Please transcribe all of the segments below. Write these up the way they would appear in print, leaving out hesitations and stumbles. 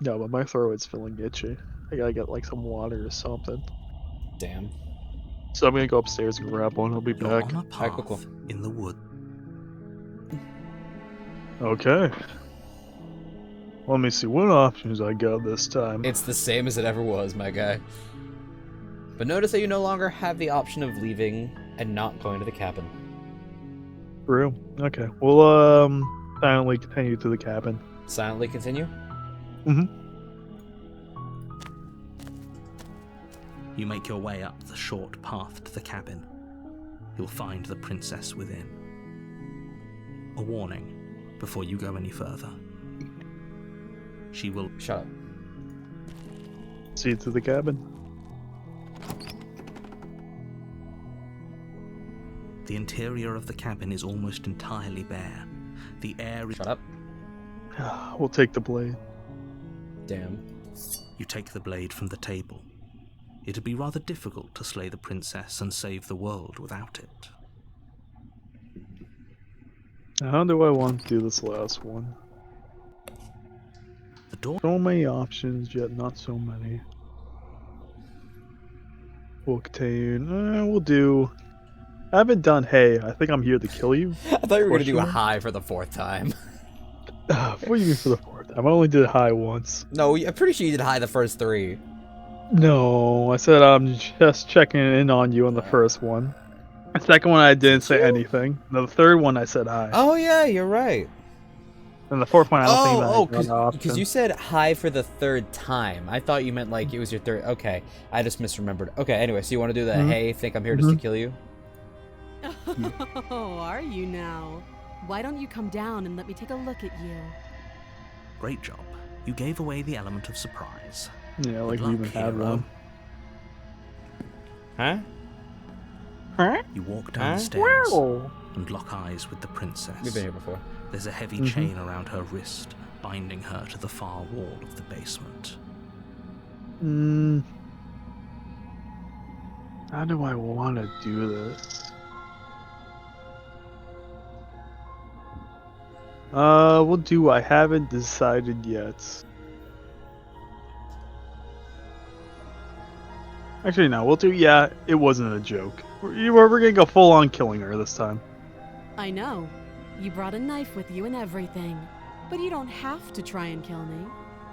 No, but my throat is feeling itchy. I gotta get like some water or something. Damn. So I'm gonna go upstairs and grab one. I'll be You're back. on a Alright, cool, path in the wood. Okay. Let me see what options I got this time. It's the same as it ever was, my guy. But notice that you no longer have the option of leaving and not going to the cabin. True. Okay. We'll silently continue to the cabin. Silently continue? Mm-hmm. You make your way up the short path to the cabin. You'll find the princess within. A warning before you go any further. She will... Shut up. See you to the cabin. The interior of the cabin is almost entirely bare. The air is... Shut up. We'll take the blade. Damn. You take the blade from the table. It'd be rather difficult to slay the princess and save the world without it. How do I want to do this last one? The door... So many options, yet not so many. We'll continue. We'll do... I haven't done hey. I think I'm here to kill you. I thought you were going to do a Sure. high for the 4th time. What do you mean for the 4th time? I only did high once. No, I'm pretty sure you did high the first 3. No, I said I'm just checking in on you on the first one. The second one I didn't say anything. The third one I said hi. Oh, yeah, you're right. And the fourth one I don't think that because you said hi for the 3rd time. I thought you meant like it was your 3rd. Okay, I just misremembered. Okay, anyway, so you want to do the hey, think I'm here just to kill you? Oh, are you now? Why don't you come down and let me take a look at you? Great job. You gave away the element of surprise. Yeah, like Good we luck, even had hero. one. Huh? Huh? You walk down the stairs Wow. and lock eyes with the princess. We've been here before. There's a heavy chain around her wrist, binding her to the far wall of the basement. How do I want to do this? We'll do I haven't decided yet. Actually, no, we'll do yeah, it wasn't a joke. We're gonna go full on killing her this time. I know. You brought a knife with you and everything. But you don't have to try and kill me.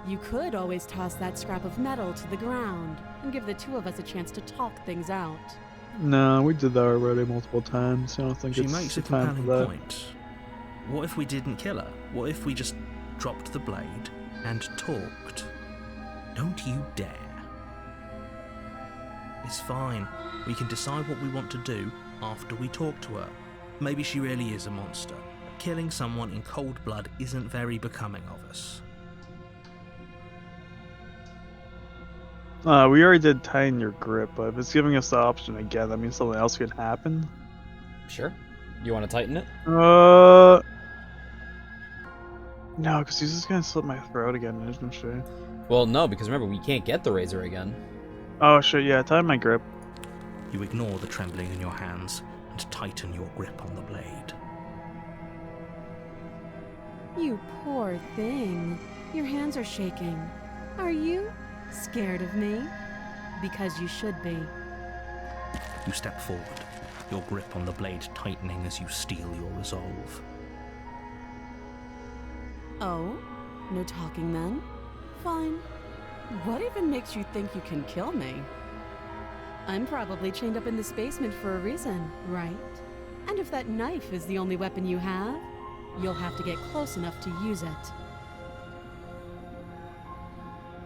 You could always toss that scrap of metal to the ground and give the two of us a chance to talk things out. No, we did that already multiple times. I don't think She it's makes a the time for compelling that. point. What if we didn't kill her? What if we just dropped the blade and talked? Don't you dare. It's fine. We can decide what we want to do after we talk to her. Maybe she really is a monster. Killing someone in cold blood isn't very becoming of us. We already did tighten your grip, but if it's giving us the option again, that means something else could happen. Sure. You want to tighten it? No, because he's just gonna slit my throat again, isn't she? Well, no, because remember, we can't get the razor again. Oh shit, yeah, tighten my grip. You ignore the trembling in your hands and tighten your grip on the blade. You poor thing. Your hands are shaking. Are you scared of me? Because you should be. You step forward, your grip on the blade tightening as you steel your resolve. Oh? No talking then? Fine. What even makes you think you can kill me? I'm probably chained up in this basement for a reason, right? And if that knife is the only weapon you have, you'll have to get close enough to use it.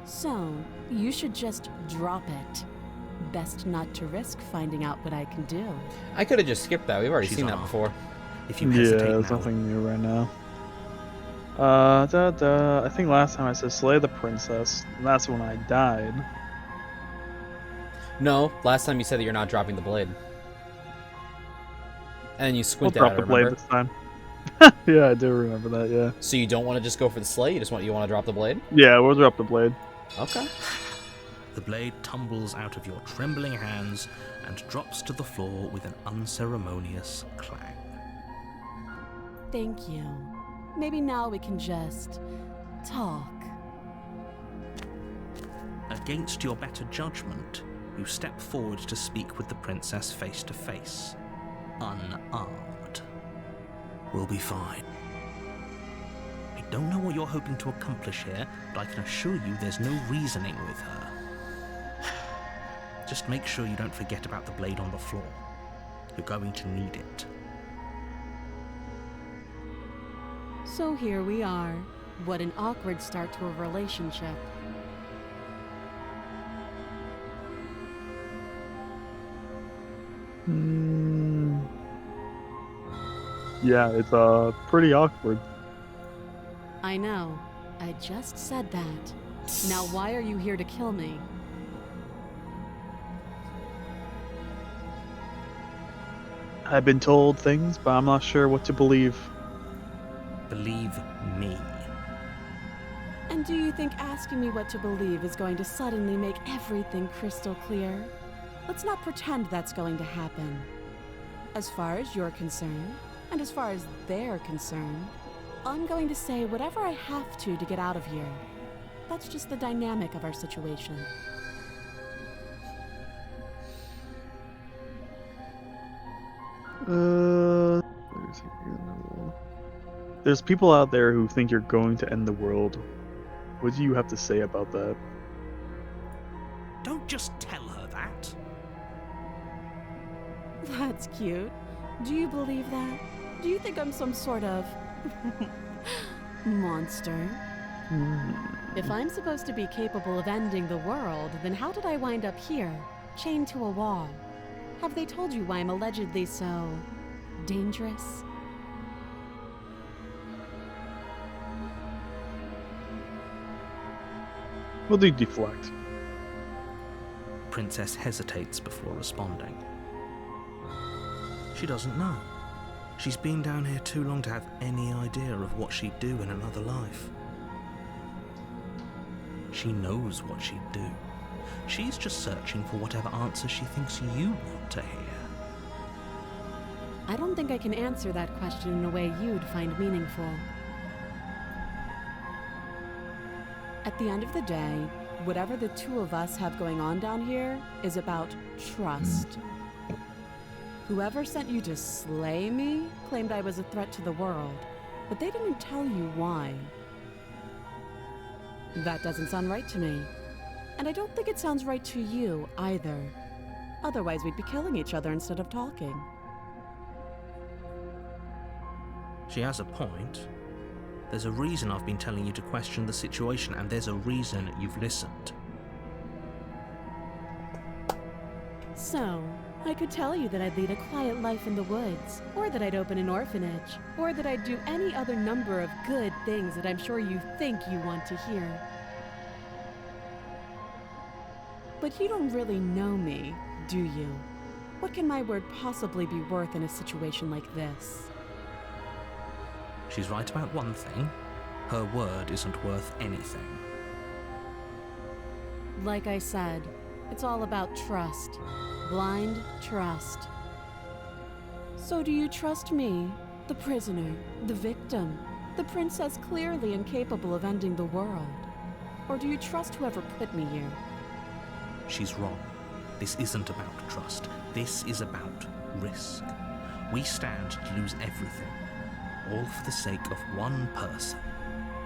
So, you should just drop it. Best not to risk finding out what I can do. I could have just skipped that. We've already She's seen that unarmed. before. If you Yeah, hesitate there's now, nothing new right now. I think last time I said slay the princess, and that's when I died. No, last time you said that you're not dropping the blade. And then you We'll squinted drop at the it, blade remember? this time. Yeah, I do remember that, yeah. So you don't want to just go for the slay? You want to drop the blade? Yeah, we'll drop the blade. Okay. the blade tumbles out of your trembling hands and drops to the floor with an unceremonious clang. Thank you. Maybe now we can just talk. Against your better judgment, you step forward to speak with the princess face to face, unarmed. We'll be fine. I don't know what you're hoping to accomplish here, but I can assure you there's no reasoning with her. Just make sure you don't forget about the blade on the floor. You're going to need it. So here we are. What an awkward start to a relationship. Yeah, it's pretty awkward. I know. I just said that. Now why are you here to kill me? I've been told things, but I'm not sure what to believe. Believe me. And do you think asking me what to believe is going to suddenly make everything crystal clear? Let's not pretend that's going to happen. As far as you're concerned, and as far as they're concerned, I'm going to say whatever I have to get out of here. That's just the dynamic of our situation. There's people out there who think you're going to end the world. What do you have to say about that? Don't just tell her that. That's cute. Do you believe that? Do you think I'm some sort of monster? If I'm supposed to be capable of ending the world, then how did I wind up here, chained to a wall? Have they told you why I'm allegedly so dangerous? Will they deflect? Princess hesitates before responding. She doesn't know. She's been down here too long to have any idea of what she'd do in another life. She knows what she'd do. She's just searching for whatever answer she thinks you want to hear. I don't think I can answer that question in a way you'd find meaningful. At the end of the day, whatever the two of us have going on down here is about trust. Whoever sent you to slay me claimed I was a threat to the world, but they didn't tell you why. That doesn't sound right to me. And I don't think it sounds right to you either. Otherwise, we'd be killing each other instead of talking. She has a point. There's a reason I've been telling you to question the situation, and there's a reason you've listened. So, I could tell you that I'd lead a quiet life in the woods, or that I'd open an orphanage, or that I'd do any other number of good things that I'm sure you think you want to hear. But you don't really know me, do you? What can my word possibly be worth in a situation like this? She's right about one thing. Her word isn't worth anything. Like I said, it's all about trust. Blind trust. So do you trust me, the prisoner, the victim, the princess clearly incapable of ending the world? Or do you trust whoever put me here? She's wrong. This isn't about trust. This is about risk. We stand to lose everything, all for the sake of one person,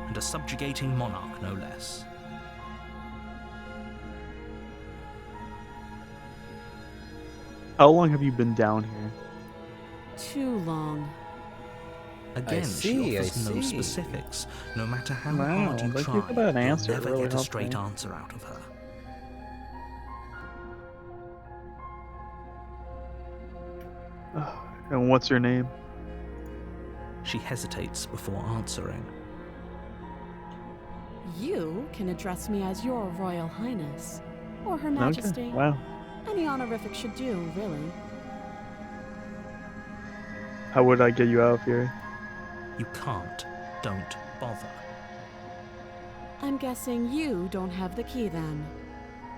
and a subjugating monarch no less. How long have you been down here? Too long. Again, she offers no specifics. No matter how hard you thank try, you for that you'll answer. never Really get a helped straight me. answer out of her. And what's your name? She hesitates before answering. You can address me as your Royal Highness, or Her Majesty. Okay. Wow. Any honorific should do, really. How would I get you out of here? You can't. Don't bother. I'm guessing you don't have the key then.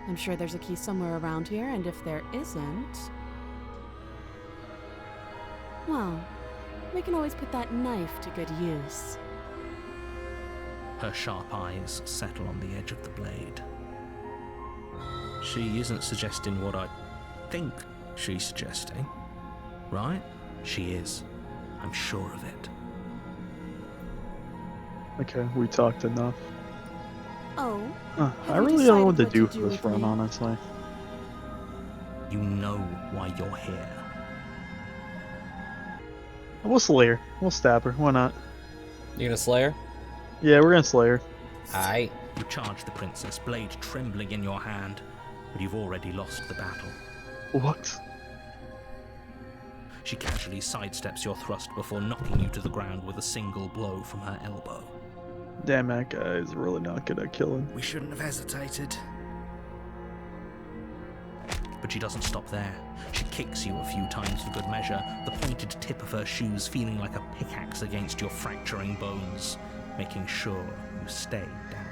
I'm sure there's a key somewhere around here, and if there isn't... well, we can always put that knife to good use. Her sharp eyes settle on the edge of the blade. She isn't suggesting what I think she's suggesting, right? She is. I'm sure of it. Okay, we talked enough. Oh, I have you really don't know what to decided do what for to do this with run, me? honestly. You know why you're here. We'll slay her. We'll stab her. Why not? You gonna slay her? Yeah, we're gonna slay her. Aight. You charge the princess, blade trembling in your hand, but you've already lost the battle. What? She casually sidesteps your thrust before knocking you to the ground with a single blow from her elbow. Damn, that guy is really not good at killing. We shouldn't have hesitated. But she doesn't stop there. She kicks you a few times for good measure, the pointed tip of her shoes feeling like a pickaxe against your fracturing bones, making sure you stay down.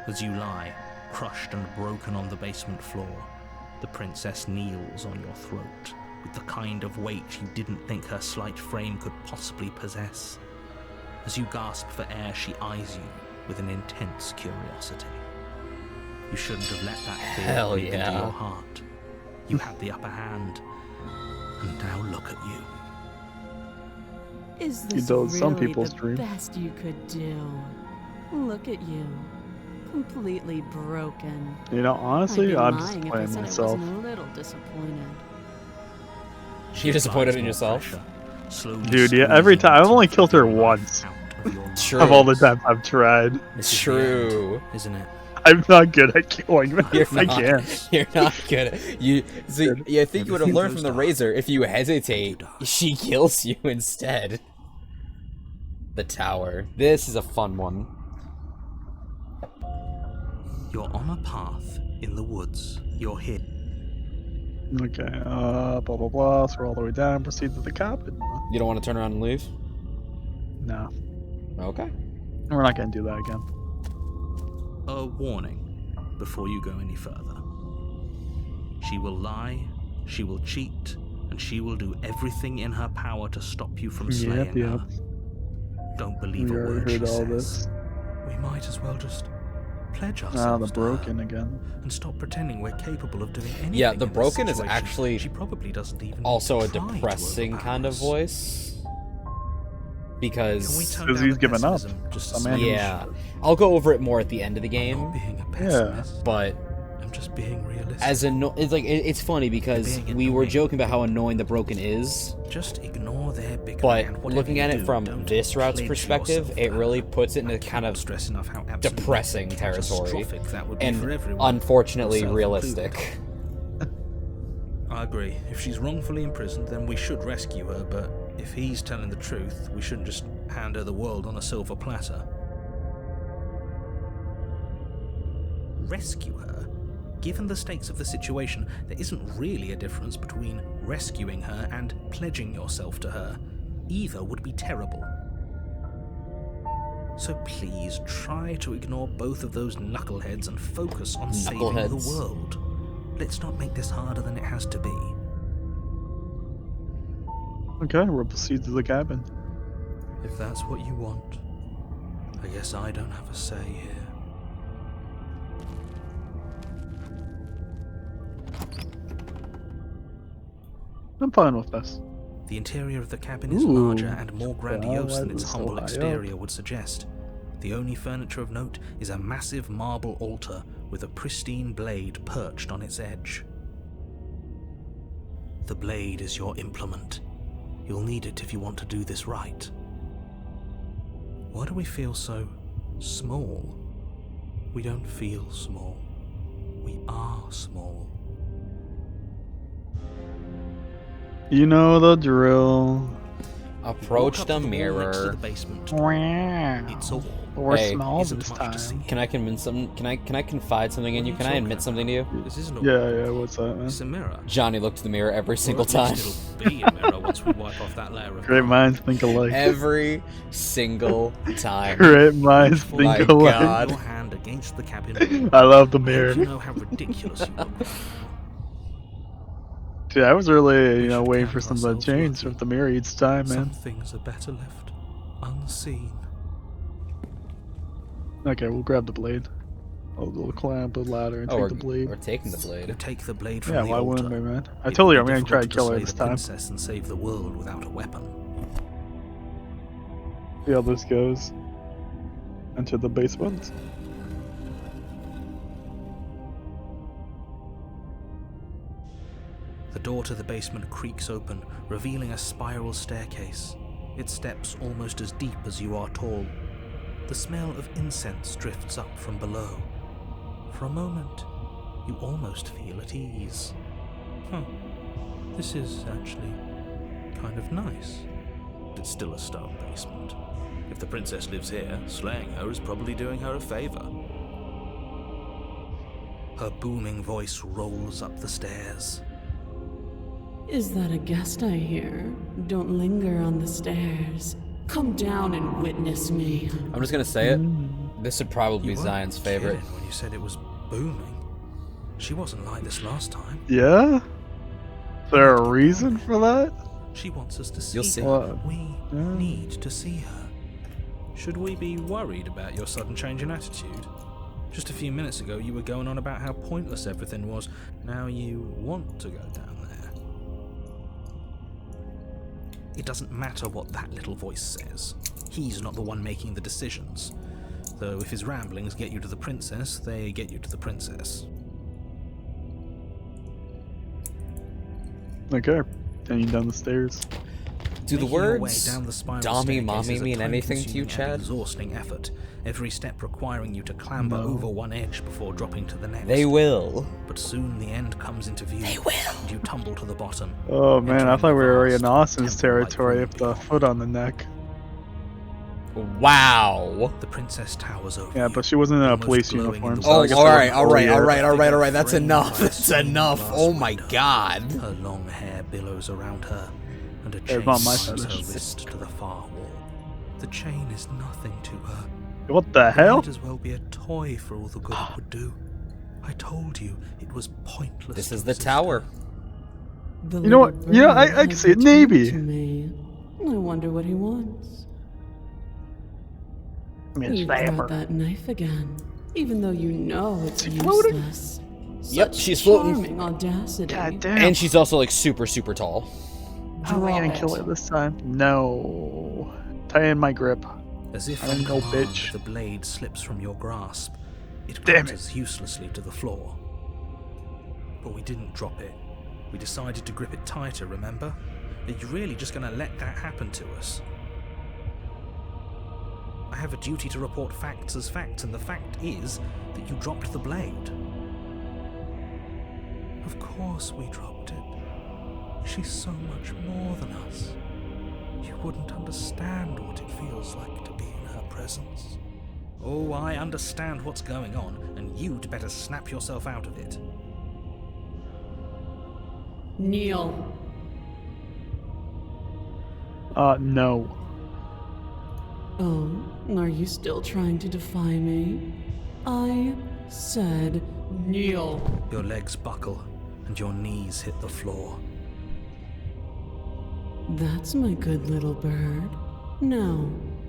As you lie, crushed and broken on the basement floor, the princess kneels on your throat with the kind of weight you didn't think her slight frame could possibly possess. As you gasp for air, she eyes you with an intense curiosity. You shouldn't have let that fear Hell creep into yeah. your heart. You had the upper hand, and now look at you. Is He this does really some people's the dream. best you could do? Look at you, completely broken. You know, I'd honestly, be I'm lying just if I playing said myself. I wasn't a little disappointed. She You're disappointed applies in more yourself? pressure, slowly Dude, yeah, every squeezing time- I've only the killed her life once. out of your lungs. True. Of all the times I've tried, This It's is the end, true. isn't it? I'm not good at killing. You're I not. can't. You're not good. You see. Good. Yeah, I think you would have Everything learned goes from the dark. razor. If you hesitate, You die. she kills you instead. The tower. This is a fun one. You're on a path in the woods. You're here. Okay, blah blah blah. Scroll all the way down. Proceed to the cabin. You don't want to turn around and leave? No, Okay. we're not gonna do that again. A warning before you go any further. She will lie, she will cheat, and she will do everything in her power to stop you from slaying Yep. her. Don't believe We a already word she heard all says. this. We might as well just pledge Ah, ourselves the to her broken again. and stop pretending we're capable of doing anything. Yeah, the in this broken is situation. actually she probably doesn't even Also a try to depressing kind of overpower us. voice. Can we Because tone 'Cause down he's the given up. pessimism just a I mean, smidge? yeah, I'll go over it more at the end of the I'm not game. being a pessimist. But I'm just being realistic. it's like it's funny because Being we were annoying. joking about how annoying the broken is, Just ignore their bickering. but and whatever looking you at it do, from don't this route's pledge perspective, yourself it to really her. puts it I into kind cannot of stress enough how absolutely depressing territory catastrophic that would be and for everyone, unfortunately yourself realistic. I agree. If she's wrongfully imprisoned, then we should rescue her, but if he's telling the truth, we shouldn't just hand her the world on a silver platter. Rescue her? Given the stakes of the situation, there isn't really a difference between rescuing her and pledging yourself to her. Either would be terrible. So please try to ignore both of those knuckleheads and focus on saving the Knuckleheads. world. Let's not make this harder than it has to be. Okay, we'll proceed to the cabin. If that's what you want, I guess I don't have a say here. I'm fine with this. The interior of the cabin is Ooh. larger and more grandiose Why than its is it so humble high exterior would suggest. The only furniture of note is a massive marble altar with a pristine blade perched on its edge. The blade is your implement. You'll need it if you want to do this right. Why do we feel so small? We don't feel small. We are small. You know the drill. Approach Walk the up to wall next to mirror. the basement. Wow. It's a wall. We're Hey, small isn't this much time. to see. Can I convince them? Can I confide something in What you? are Can I talking admit something to you? about? This isn't a Yeah, what's that, man? It's a mirror. Johnny looked in the mirror every Or single at time. least it'll be a mirror once we wipe off that layer of Great gum. minds think alike. Every single time. Great minds For think My alike. God. your hand against the cabin. I love the I hope mirror. you know how ridiculous you look. Dude, I was really, We should waiting count for something to ourselves change lucky. with the mirror each time, Some man. things are better left unseen. Okay, we'll grab the blade. Oh, they'll climb up the ladder and Oh, take the blade. or taking the You blade. take the blade from Yeah, the why altar. wouldn't they, man? I It told would you I'm be gonna try to difficult kill her slay this the time. princess and save the world without a weapon. See how this goes. Enter the basement. The door to the basement creaks open, revealing a spiral staircase. Its steps almost as deep as you are tall. The smell of incense drifts up from below. For a moment, you almost feel at ease. This is actually kind of nice. It's still a stone basement. If the princess lives here, slaying her is probably doing her a favor. Her booming voice rolls up the stairs. Is that a guest I hear? Don't linger on the stairs. Come down and witness me. I'm just gonna say it. This would probably be You weren't Zion's favorite. kidding when you said it was booming. She wasn't like this last time. Yeah? Is there a reason for that? She wants us to see You'll see. her. What? We Yeah. need to see her. Should we be worried about your sudden change in attitude? Just a few minutes ago, you were going on about how pointless everything was. Now you want to go down there. It doesn't matter what that little voice says. He's not the one making the decisions. Though if his ramblings get you to the princess, they get you to the princess. Okay. Continuing down the stairs. Do the Making your way words down the spiral Dommy staircase Mommy is a mean anything to you, time-consuming and Chad? Exhausting effort. Every step requiring you to clamber No. over one edge before dropping to the next. They will. But soon the end comes into view. They will. And you tumble to the bottom. Oh man, I entering thought we were already in vast, Austin's temple-like territory room with the beyond. foot on the neck. Wow. The princess towers over Yeah, you, but she wasn't in a almost police glowing in uniform, the so I Oh, guess light. it alright, wasn't alright, fully alright, it. alright, alright. That's Framed enough. by a That's small enough. glass Oh my window. god. Her long hair billows around her, and a it's chain not my binds her fetish. wrist to the far wall. The chain is nothing to her. What the It hell? might as well be a toy for all the good it would do. I told you it was pointless. This to is the resist tower. her. The You know what? little You know, bird I can has see it. returned Navy. to me. I wonder what he wants. I mean, You stab her. brought that knife again, even though you know it's Is she floating? useless. Yep, Such she's floating. charming audacity. God damn. And she's also like super, super tall. How am I gonna Drop kill it. her this time? No. Tighten my grip. As if I on know, command, bitch. the blade slips from your grasp. It Damn it. clatters uselessly to the floor. But we didn't drop it. We decided to grip it tighter, remember? Are you really just going to let that happen to us? I have a duty to report facts as facts, and the fact is that you dropped the blade. Of course we dropped it. She's so much more than us. You wouldn't understand what it feels like to be in her presence. Oh, I understand what's going on, and you'd better snap yourself out of it. Kneel. No. Oh, are you still trying to defy me? I said kneel. Your legs buckle, and your knees hit the floor. That's my good little bird. Now,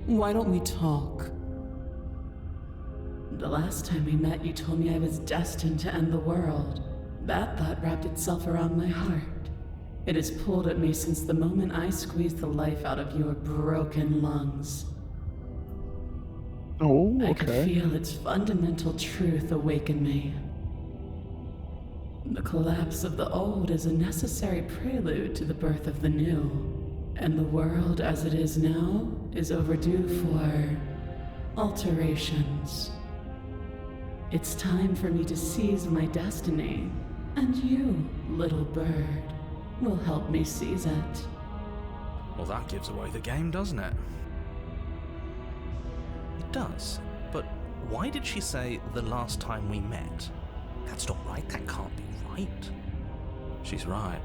why don't we talk? The last time we met, you told me I was destined to end the world. That thought wrapped itself around my heart. It has pulled at me since the moment I squeezed the life out of your broken lungs. Oh, I could okay. feel its fundamental truth awaken me. The collapse of the old is a necessary prelude to the birth of the new, and the world as it is now is overdue for alterations. It's time for me to seize my destiny, and you, little bird, will help me seize it. Well, that gives away the game, doesn't it? It does. But why did she say the last time we met? That's not right. That can't be right. She's right.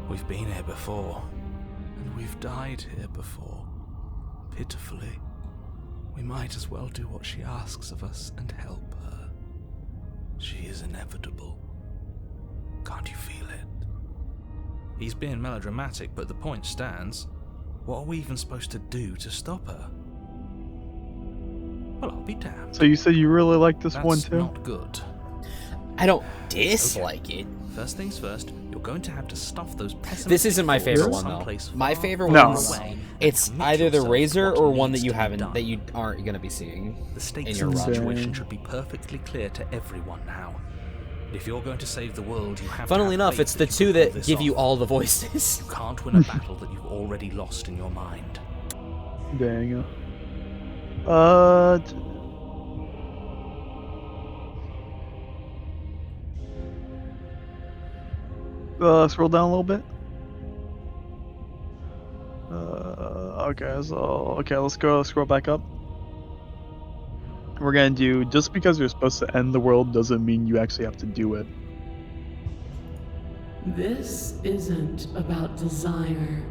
We've been here before. And we've died here before. Pitifully. We might as well do what she asks of us and help her. She is inevitable. Can't you feel it? He's being melodramatic, but the point stands. What are we even supposed to do to stop her? Well, I'll be damned. So you said you really like this That's one too? not good. I don't dislike it. First things first, you're going to have to stuff those pessimistic This isn't my favorite thoughts one though. someplace My far, favorite far one's away and it's commit either the yourself to razor what or one needs that you to be haven't done. that you aren't gonna be seeing. The stakes in your of the run. situation should be perfectly clear to everyone now. If you're going to save the world, you have Funnily to have enough, faith it's the you two can pull that this give you off. all the voices. You can't win a battle that you've already lost in your mind. Dang. Scroll down a little bit. Okay, let's go. Scroll back up. We're gonna do, just because you're supposed to end the world doesn't mean you actually have to do it. This isn't about desire.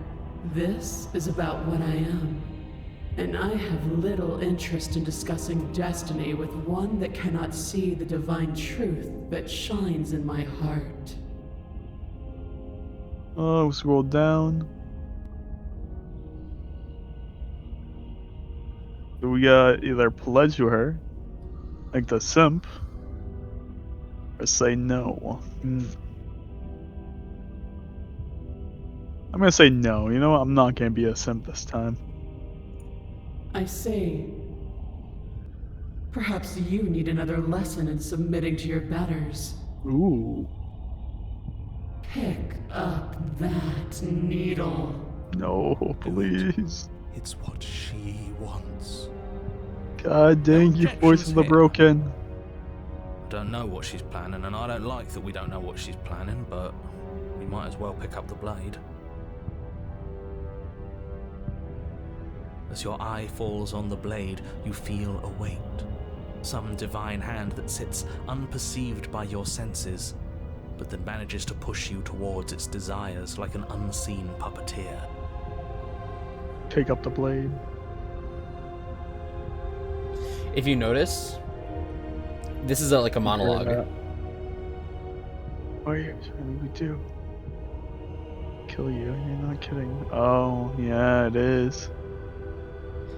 This is about what I am. And I have little interest in discussing destiny with one that cannot see the divine truth that shines in my heart. Oh, scroll down. So we got either pledge to her, like the simp, or say no. I'm gonna say no. You know what? I'm not gonna be a simp this time. I say, perhaps you need another lesson in submitting to your betters. Ooh. Pick up that needle. No, please. It's what she wants. God dang No you, voice of the objections here. broken. Don't know what she's planning, and I don't like that we don't know what she's planning, but we might as well pick up the blade. As your eye falls on the blade, you feel a weight. Some divine hand that sits unperceived by your senses, but that manages to push you towards its desires like an unseen puppeteer. Take up the blade. If you notice, this is like a monologue. What are you trying to do? Kill you? You're not kidding. Oh, yeah, it is.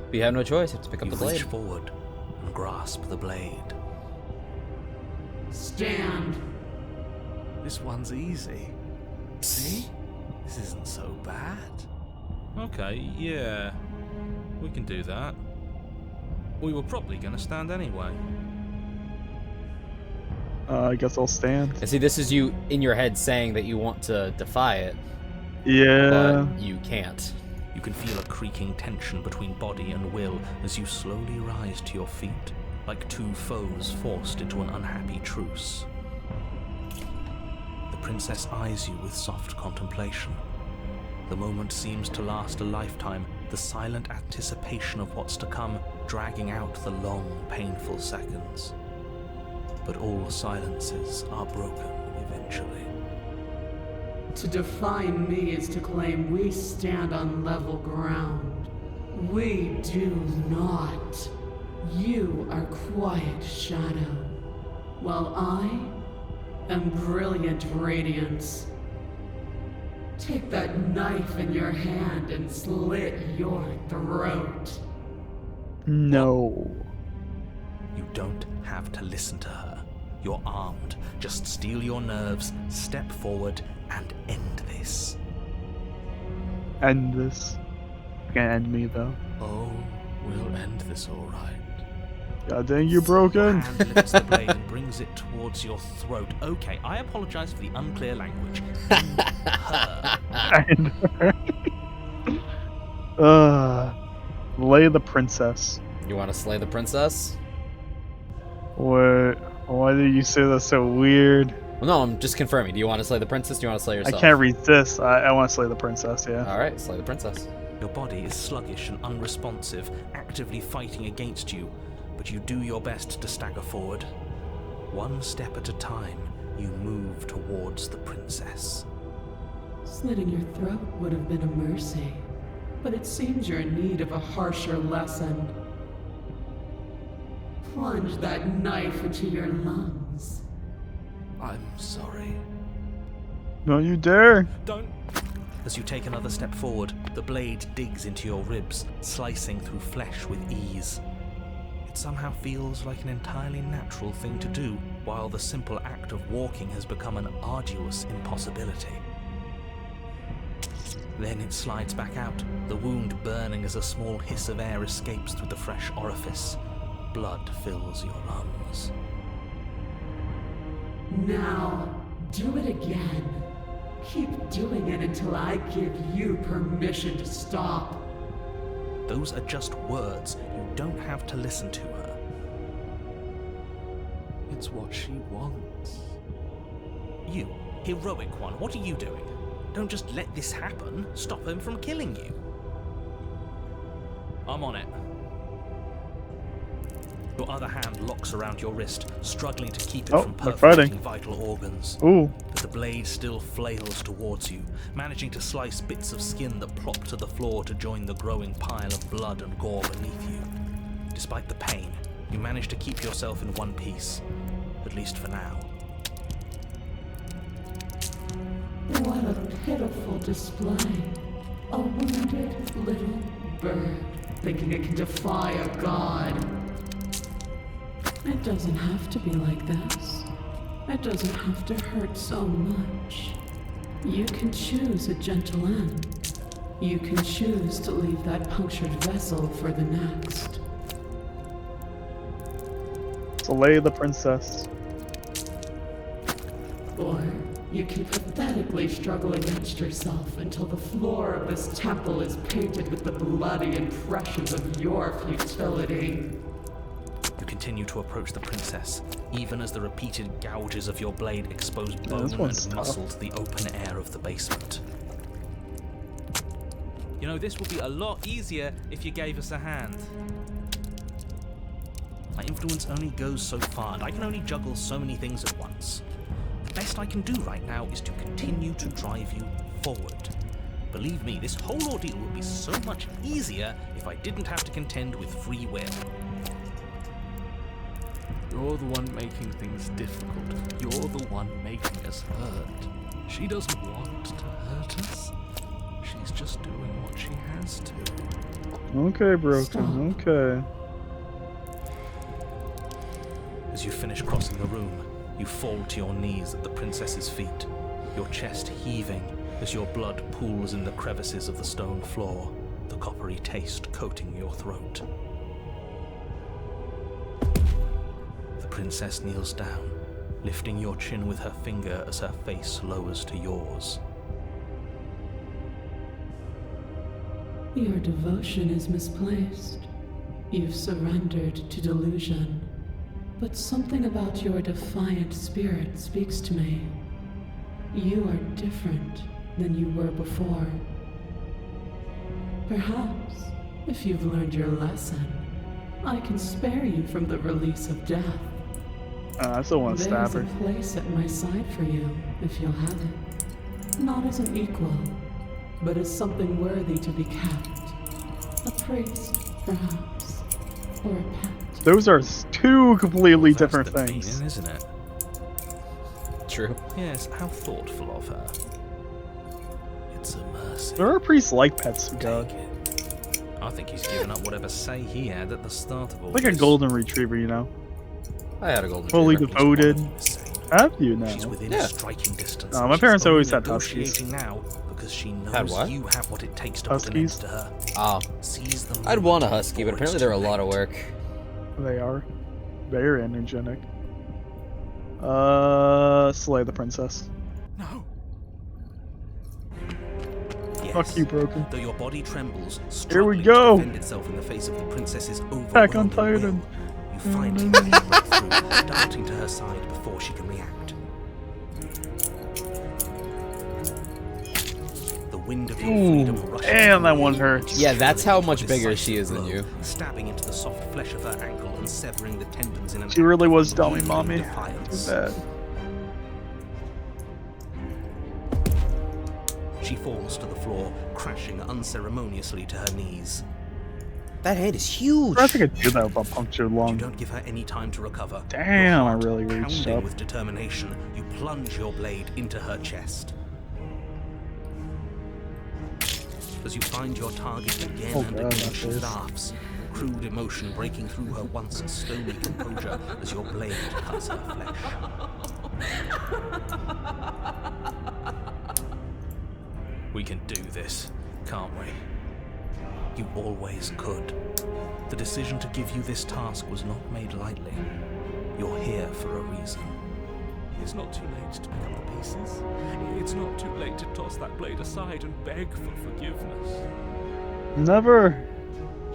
But you have no choice. You have to pick up You the reach blade. forward and grasp the blade. Stand. This one's easy. See? This isn't so bad. Okay, yeah. We can do that. We were probably going to stand anyway. I guess I'll stand. And see, this is you in your head saying that you want to defy it, Yeah. but you can't. You can feel a creaking tension between body and will as you slowly rise to your feet, like two foes forced into an unhappy truce. The princess eyes you with soft contemplation. The moment seems to last a lifetime, the silent anticipation of what's to come dragging out the long, painful seconds. But all silences are broken eventually. To define me is to claim we stand on level ground. We do not. You are quiet shadow, while I am brilliant radiance. Take that knife in your hand and slit your throat. No. You don't have to listen to her. You're armed. Just steel your nerves, step forward, and end this. End this. You can't end me though. Oh, we'll end this all right. God dang you, Your broken. hand lifts the blade and brings it towards your throat. Okay, I apologize for the unclear language. And Lay the princess. You want to slay the princess? What? Why did you say that so weird? Well, no, I'm just confirming. Do you want to slay the princess? Do you want to slay I yourself? can't resist. I want to slay the princess, yeah. All right, slay the princess. Your body is sluggish and unresponsive, actively fighting against you, but you do your best to stagger forward. One step at a time, you move towards the princess. Slitting your throat would have been a mercy, but it seems you're in need of a harsher lesson. Plunge that knife into your lungs. I'm sorry. Don't you dare. Don't! As you take another step forward, the blade digs into your ribs, slicing through flesh with ease. It somehow feels like an entirely natural thing to do, while the simple act of walking has become an arduous impossibility. Then it slides back out, the wound burning as a small hiss of air escapes through the fresh orifice. Blood fills your lungs. Now, do it again. Keep doing it until I give you permission to stop. Those are just words. You don't have to listen to her. It's what she wants. You, heroic one, what are you doing? Don't just let this happen. Stop him from killing you. I'm on it. Your other hand locks around your wrist, struggling to keep it from they're perforating fighting. vital organs. Ooh. But the blade still flails towards you, managing to slice bits of skin that plop to the floor to join the growing pile of blood and gore beneath you. Despite the pain, you manage to keep yourself in one piece, at least for now. What a pitiful display. A wounded little bird thinking it can defy a god. It doesn't have to be like this. It doesn't have to hurt so much. You can choose a gentle end. You can choose to leave that punctured vessel for the next. Slay the princess. Or you can pathetically struggle against yourself until the floor of this temple is painted with the bloody impressions of your futility. You continue to approach the princess, even as the repeated gouges of your blade expose bone this one's and tough. muscle to the open air of the basement. You know, this would be a lot easier if you gave us a hand. My influence only goes so far, and I can only juggle so many things at once. The best I can do right now is to continue to drive you forward. Believe me, this whole ordeal would be so much easier if I didn't have to contend with free will. You're the one making things difficult. You're the one making us hurt. She doesn't want to hurt us. She's just doing what she has to. Okay, broken. Stop. Okay. As you finish crossing the room, you fall to your knees at the princess's feet, your chest heaving as your blood pools in the crevices of the stone floor, the coppery taste coating your throat. The princess kneels down, lifting your chin with her finger as her face lowers to yours. Your devotion is misplaced. You've surrendered to delusion. But something about your defiant spirit speaks to me. You are different than you were before. Perhaps, if you've learned your lesson, I can spare you from the release of death. I still want to stab There's her. a place at my side for you, if you'll have it. Not as an equal, but as something worthy to be kept. A priest, perhaps, or a pet. Those are two completely That's different the things. meaning, isn't it? True. Yes, how thoughtful of her. It's a mercy. There are priests like pets, God. Take it. I think he's given up whatever say he had at the start of all Like a this. golden retriever, you know. I had a golden Fully retriever. He's devoted. one of you, Sane. Have you now? She's within Yeah. striking distance. Oh, and my she's parents only always had huskies. negotiating now because she knows Had what? you have what it takes to put an end Huskies? to her. Oh, Seize the I'd moment want a husky, but before apparently it's they're a too lot of late. work. They are. Very energetic. Slay the princess. No. Yes. Fuck you, broken. Though your body trembles, Here we struggling go. to defend itself in the face of the princess's Attack on overwhelming Titan. will, you finally manage to break through, darting to her side before she can react. The wind of your freedom Ooh, rushes damn, that through one you, hurts. Yeah, that's how into a much bigger decisive she is than blow, you. stabbing into the soft flesh of her ankle and severing the tendons in an She really act of was dummy, unreasoning mommy. Too defiance. bad. She falls to the floor, crashing unceremoniously to her knees. That hand is huge. I think I could do that with a punctured You lung. don't give her any time to recover. Damn, Your I heart really reached pounding up. with determination, you plunge your blade into her chest. As you find your target again Oh and God, again, that she hurts. laughs, crude emotion breaking through her once stony composure as your blade cuts her flesh. We can do this, can't we? You always could. The decision to give you this task was not made lightly. You're here for a reason. It's not too late to pick up the pieces. It's not too late to toss that blade aside and beg for forgiveness. Never.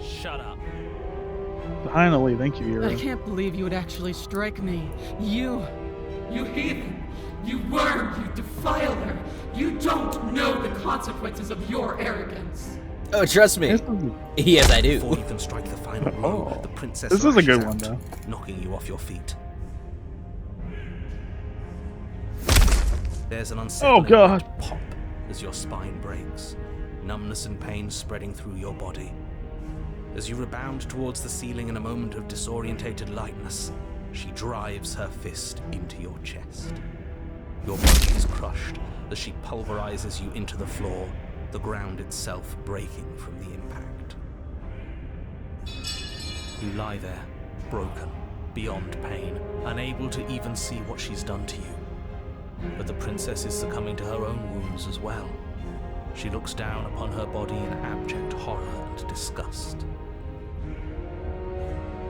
Shut up. Finally, thank you, Hero. I can't believe you would actually strike me. You heathen! You worm! You defiler! You don't know the consequences of your arrogance! Oh, trust me. Yes, I do. Before you can strike the final blow, the princess This is a good lashes one, out, though. knocking you off your feet. There's an unsettling God. pop as your spine breaks, numbness and pain spreading through your body. As you rebound towards the ceiling in a moment of disorientated lightness, she drives her fist into your chest. Your body is crushed as she pulverizes you into the floor, the ground itself breaking from the impact. You lie there, broken, beyond pain, unable to even see what she's done to you. But the princess is succumbing to her own wounds as well. She looks down upon her body in abject horror and disgust.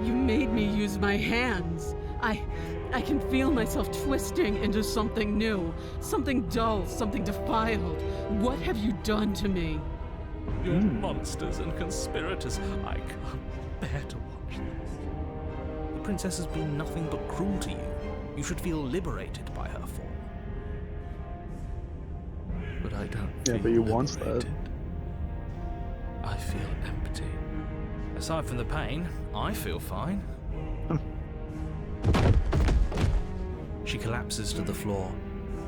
You made me use my hands. I can feel myself twisting into something new, something dull, something defiled. What have you done to me? You're monsters and conspirators. I can't bear to watch this. The princess has been nothing but cruel to you. You should feel liberated by her fall. But I don't Yeah, feel but he wants liberated. I feel empty. Aside from the pain, I feel fine. She collapses to the floor.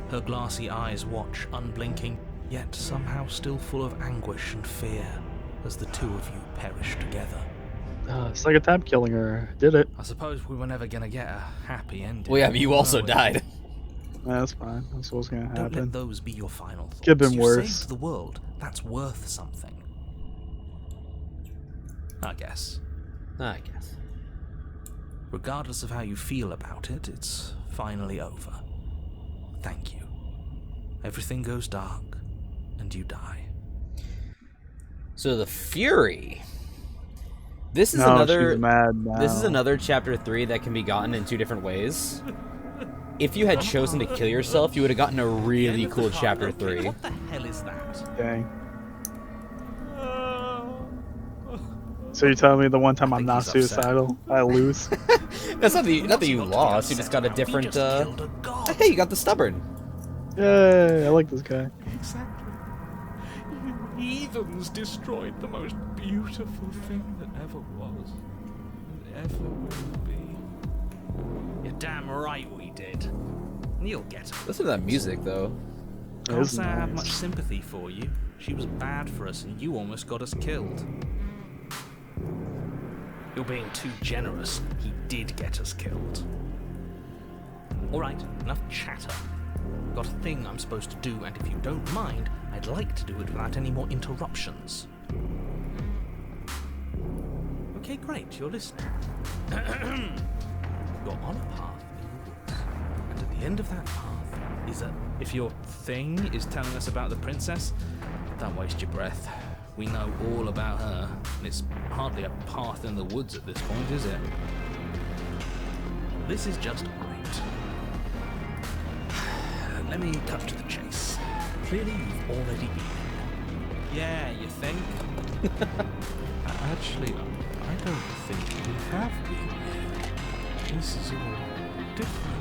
Her glassy eyes watch, unblinking, yet somehow still full of anguish and fear, as the two of you perish together. It's like a tab killing her. Did it. I suppose we were never gonna get a happy ending. Well, yeah, but you also were we? died. That's fine. That's what's gonna Don't let happen. those be your final thoughts. Could've been You worse. saved the world. That's worth something. I guess. I guess. Regardless of how you feel about it, it's finally over. Thank you. Everything goes dark, and you die. So the Fury. This is No, another. she's mad now. This is another chapter 3 that can be gotten in 2 different ways. If you had chosen to kill yourself, you would have gotten a really End of cool the chapter Harlow 3. King? What the hell is that? Dang. So you're telling me the one time I'm think not he's upset. suicidal, I lose? That's not that you lost. You just got a different. Killed a god. Hey, you got the stubborn. Yay! I like this guy. Exactly. You heathens destroyed the most beautiful thing that ever was and ever will be. You're damn right we did. You'll get her. Listen to that music, though. It Can't is say I have nice. much sympathy for you. She was bad for us, and you almost got us killed. You're being too generous. He did get us killed. All right, enough chatter. Got a thing I'm supposed to do, and if you don't mind, I'd like to do it without any more interruptions. Okay, great. You're listening. You're on a path in the woods, and at the end of that path is a... If your thing is telling us about the princess, don't waste your breath. We know all about her, and it's hardly a path in the woods at this point, is it? This is just great. Let me cut to the chase. Clearly, you've already been. Yeah, you think? Actually, I don't think we have been. This is all different.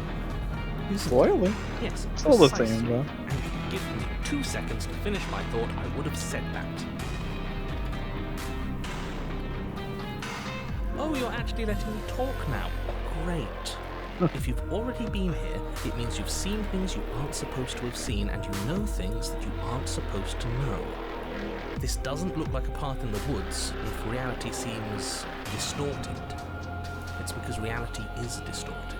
Isn't it? Spoiler. Yes, It's all the precisely. same, though. And if you'd given me 2 seconds to finish my thought, I would have said that. Oh, you're actually letting me talk now. Great. If you've already been here, it means you've seen things you aren't supposed to have seen, and you know things that you aren't supposed to know. This doesn't look like a path in the woods if reality seems distorted. It's because reality is distorted.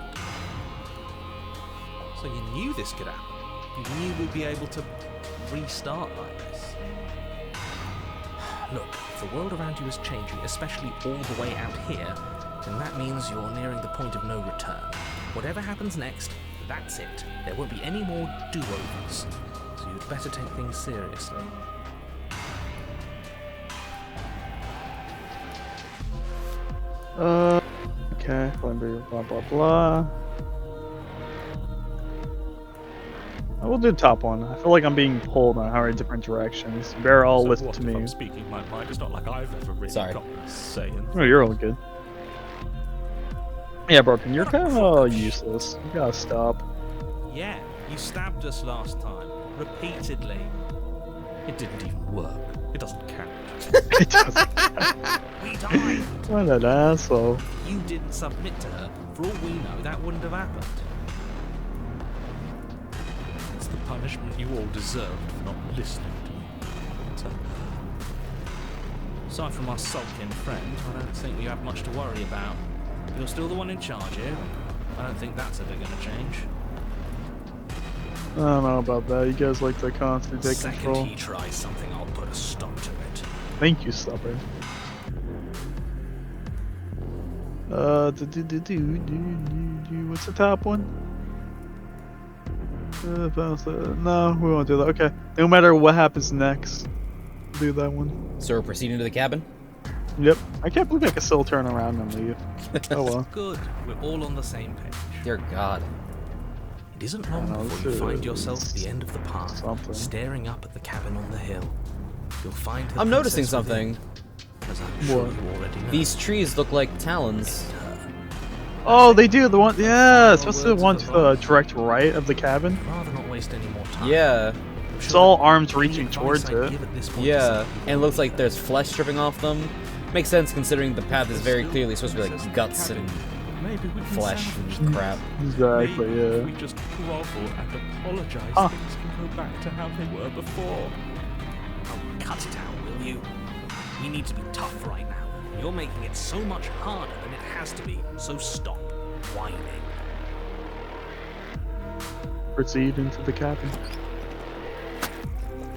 So you knew this could happen. You knew we'd be able to restart like this. Look, if the world around you is changing, especially all the way out here, then that means you're nearing the point of no return. Whatever happens next, that's it. There won't be any more do-overs. So you'd better take things seriously. Okay, blah blah blah. I will do the top one. I feel like I'm being pulled in a hundred different directions. You better all So listen what to if me. I'm speaking my mind? It's not like I've ever really Sorry. got a say in. Oh, you're all good. Yeah, Broken, you're kind of useless. You gotta stop. Yeah, you stabbed us last time. Repeatedly. It didn't even work. It doesn't count. It doesn't. We died. What an asshole. You didn't submit to her. For all we know, that wouldn't have happened. It's the punishment you all deserved for not listening to me. So, aside from our sulking friend, I don't think we have much to worry about. You're still the one in charge here. I don't think that's ever going to change. I don't know about that. You guys like to constantly The take second control. he tries something, I'll put a stop to it. Thank you, Stubborn. What's the top one? No, we won't do that. Okay. No matter what happens next, do that one. So we're proceeding to the cabin? Yep. I can't believe I can still turn around and leave. Oh well. Good. We're all on the same page. Dear God. It isn't long know, before you this find is yourself at the end of the path, something. staring up at the cabin on the hill. You'll find the I'm noticing princess something. within, as I'm sure What? you already know. These trees look like talons. Oh, they do. The one. Yeah, it's Final supposed to words one of to the advice. direct right of the cabin. I'd rather not waste any more time. Yeah. I'm It's sure all that arms any reaching advice towards I it. give at this point is Yeah. something you've And it looks already like there's flesh dripping off them. Makes sense considering the path is very clearly supposed to be Says like guts cabin. and Maybe we can flesh salvage and things. crap. Exactly. Maybe if we Yeah. just grovel and apologize, Ah. things can go back to how they were before. Oh, cut it out, will you? We need to be tough right now. You're making it so much harder than it has to be, so stop whining. Proceed into the cabin.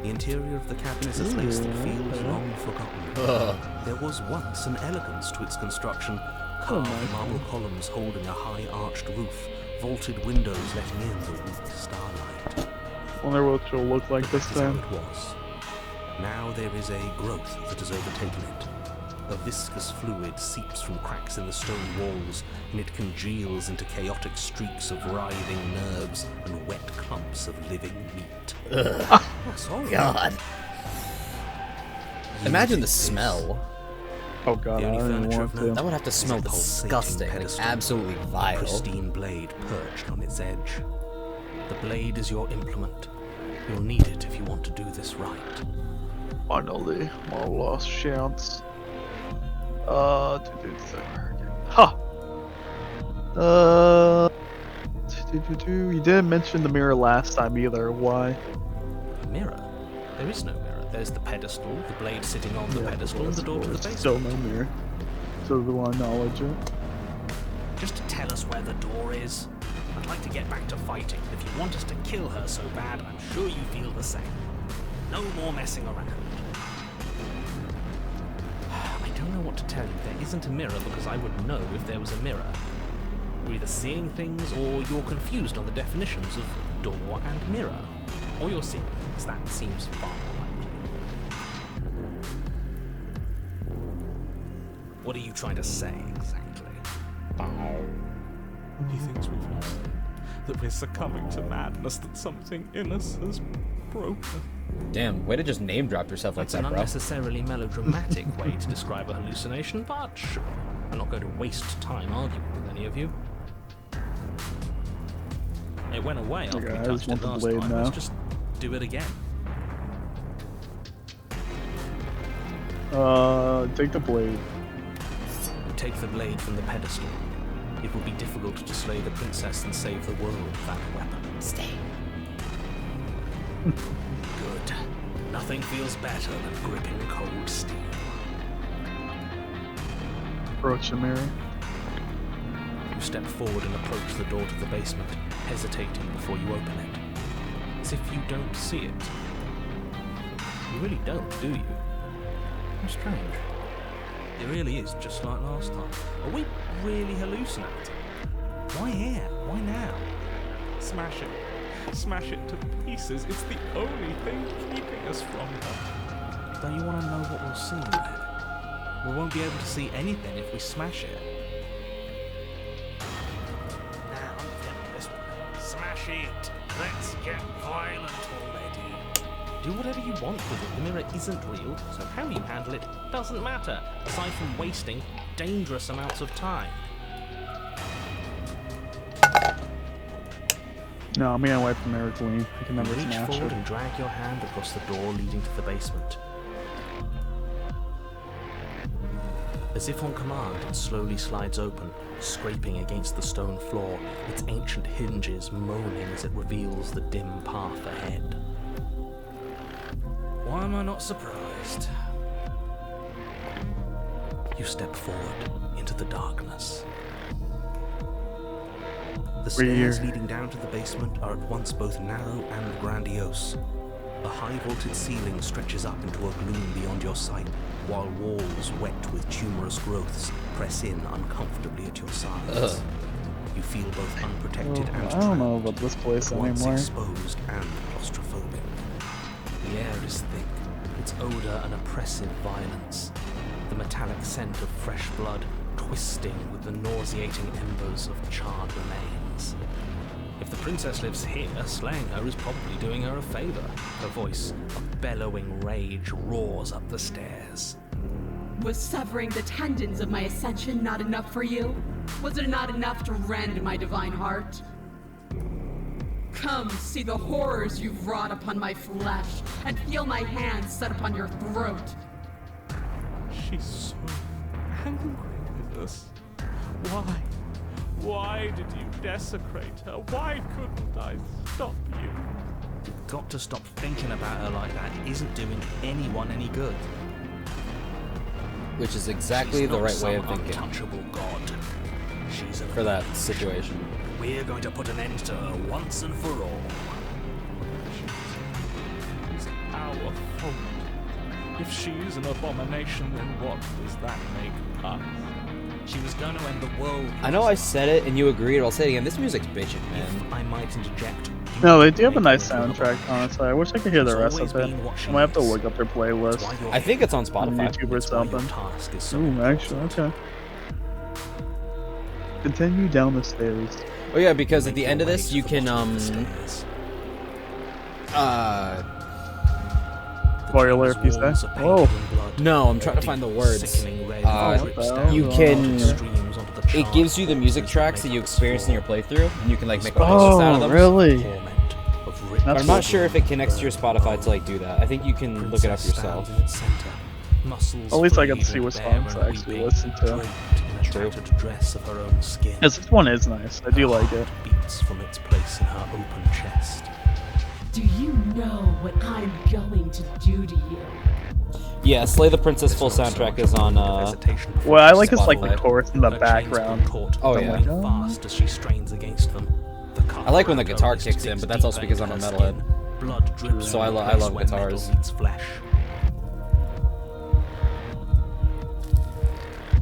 The interior of the cabin is a place that feels long forgotten. There was once an elegance to its construction, carved marble columns holding a high arched roof, vaulted windows letting in the weak starlight. Wonder what it'll look like this That is how time. it was. Now there is a growth that has overtaken it. A viscous fluid seeps from cracks in the stone walls, and it congeals into chaotic streaks of writhing nerves and wet clumps of living meat. That's horrible. God. You Imagine did the this. smell. Oh god, The I only don't even furniture want of to. note That would have to is a smell pulsating disgusting. Like pedestal, absolutely a vile. pristine blade perched on its edge. The blade is your implement. You'll need it if you want to do this right. Finally, my last chance. Ha! You didn't mention the mirror last time either. Why? A mirror? There is no mirror. There's the pedestal, the blade sitting on the pedestal, and the door to the basement. Still no mirror. So do I acknowledge it? Just to tell us where the door is. I'd like to get back to fighting. If you want us to kill her so bad, I'm sure you feel the same. No more messing around. I don't know what to tell you. There isn't a mirror because I would know if there was a mirror. You're either seeing things or you're confused on the definitions of door and mirror. Or you're seeing things. That seems far more likely. What are you trying to say exactly? He thinks we've lost him, that we're succumbing to madness, that something in us has broken. Damn, way to just name drop yourself like That's that, an bro. unnecessarily melodramatic way to describe a hallucination, but sure. I'm not going to waste time arguing with any of you. It went away after Okay, we I touched just it want the last blade time. now. Let's just do it again. Take the blade. You take the blade from the pedestal. It will be difficult to slay the princess and save the world with that weapon. Stay. Good. Nothing feels better than gripping cold steel. Approach the mirror. You step forward and approach the door to the basement, hesitating before you open it. As if you don't see it. You really don't, do you? strange. It really is just like last time. Are we really hallucinating? Why here? Why now? Smash it. Smash it to pieces. It's the only thing keeping us from her. Don't you want to know what we'll see then? We won't be able to see anything if we smash it. Now, this one. Smash it. Let's get violent already. Do whatever you want with it. The mirror isn't real, so how you handle it doesn't matter, aside from wasting dangerous amounts of time. No, I'm gonna wipe the mirror clean. I can never Reach smash forward it. and drag your hand across the door leading to the basement. As if on command, it slowly slides open, scraping against the stone floor, its ancient hinges moaning as it reveals the dim path ahead. Why am I not surprised? You step forward into the darkness. The stairs leading down to the basement are at once both narrow and grandiose. A high-vaulted ceiling stretches up into a gloom beyond your sight, while walls wet with tumorous growths press in uncomfortably at your sides. You feel both unprotected and I don't know trapped, about this place at once anymore. exposed and claustrophobic. The air is thick, its odor an oppressive violence, the metallic scent of fresh blood twisting with the nauseating embers of charred remains. If the princess lives here, slaying her is probably doing her a favor. Her voice, a bellowing rage, roars up the stairs. Was severing the tendons of my ascension not enough for you? Was it not enough to rend my divine heart? Come, see the horrors you've wrought upon my flesh, and feel my hands set upon your throat. She's so angry with us. Why? Why did you desecrate her? Why couldn't I stop you? You've got to stop thinking about her like that. It isn't doing anyone any good. Which is exactly She's the not right some way of thinking untouchable god. She's a for that situation. We're going to put an end to her once and for all. It's our fault. If she's an abomination, then what does that make us? She was going to end the world. I know I said it and you agreed, but I'll say it again. This music's bitchin', man. If I might interject. No, they do have a nice soundtrack, honestly. I wish I could hear the rest of it. I might have to look up their playlist. I think it's on On Spotify. YouTube or something. Task is so Ooh, actually, okay. Continue down the stairs. Oh yeah, because at the end of this, you can Spoiler if you say. Oh. No, I'm trying to find the words. You can. It gives you the music tracks that you experience in your playthrough, and you can like make a playlist out of them. Really? But I'm not sure if it connects to your Spotify to like do that. I think you can look it up yourself. At least I get to see what songs I actually listen to. True. Yes, this one is nice. I do like it. Beats from its place in her open chest. Do you know what I'm going to do to you? Yeah, Slay the Princess full soundtrack is on. Well, I like it's like the Spotify. chorus in the background. Oh, yeah. Fast as she strains against them. I like when the guitar kicks in, but that's also because I'm a metalhead. Blood drips So I love when metal guitars. meets flesh.